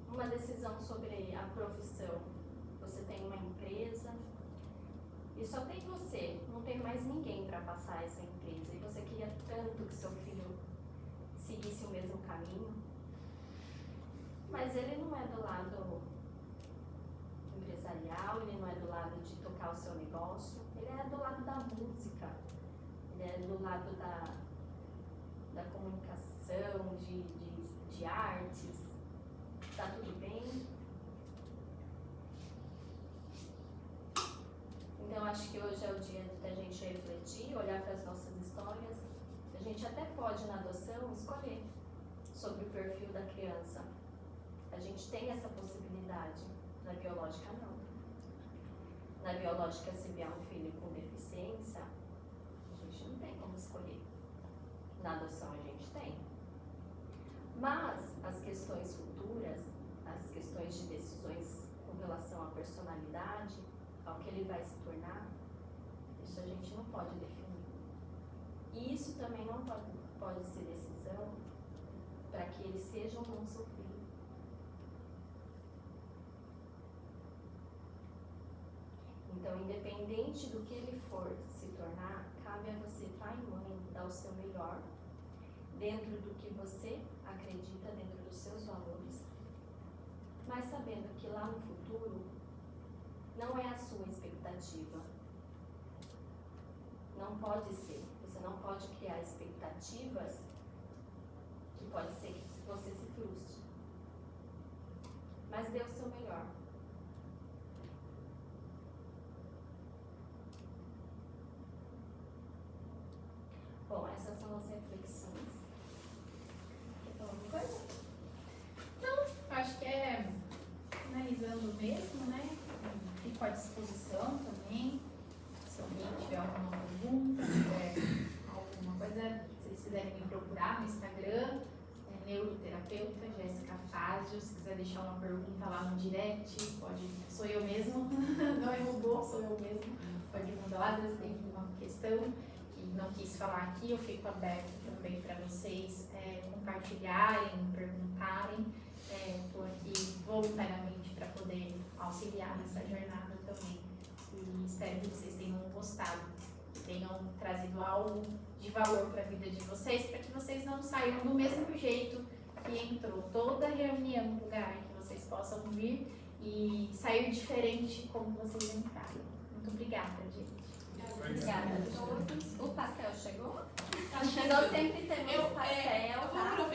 S3: uma decisão sobre a profissão. Você tem uma empresa e só tem você, não tem mais ninguém para passar essa empresa. E você queria tanto que seu filho seguisse o mesmo caminho, mas ele não é do lado empresarial, ele não é do lado de tocar o seu negócio, ele é do lado da música, ele é do lado da comunicação, de artes. Tá tudo bem? Então acho que hoje é o dia da gente refletir, olhar para as nossas histórias. A gente até pode na adoção escolher sobre o perfil da criança. A gente tem essa possibilidade. Na biológica não. Na biológica, se vier um filho com deficiência, a gente não tem como escolher. Na adoção a gente tem. Mas as questões futuras, as questões de decisões com relação à personalidade, ao que ele vai se tornar, isso a gente não pode definir. E isso também não pode ser decisão para que ele seja ou não seu filho. Então, independente do que ele for se tornar, cabe a você, pai e mãe, dar o seu melhor dentro do que você acredita, dentro dos seus valores, mas sabendo que lá no futuro não é a sua expectativa. Não pode ser. Você não pode criar expectativas que pode ser que você se frustre. Mas dê o seu melhor. Bom, essas são as reflexões. Quer falar alguma coisa?
S1: Não, acho que é finalizando mesmo, né? Fico à disposição também. Se alguém tiver alguma pergunta, tiver alguma coisa, se vocês quiserem me procurar no Instagram, é neuroterapeuta Jéssica Fazio. Se quiser deixar uma pergunta lá no direct, pode. Sou eu mesmo, não é robô, sou eu mesmo. pode mandar lá, às vezes tem uma questão que não quis falar aqui, eu fico aberta também para vocês compartilharem, perguntarem. Estou aqui voluntariamente para poder auxiliar nessa jornada também. E espero que vocês tenham gostado, que tenham trazido algo de valor para a vida de vocês, para que vocês não saiam do mesmo jeito que entrou. Toda reunião, lugar que vocês possam vir e sair diferente como vocês entraram. Muito obrigada, gente.
S3: Obrigada a todos. O pastel chegou? Chegou, sempre temos pastel, tá?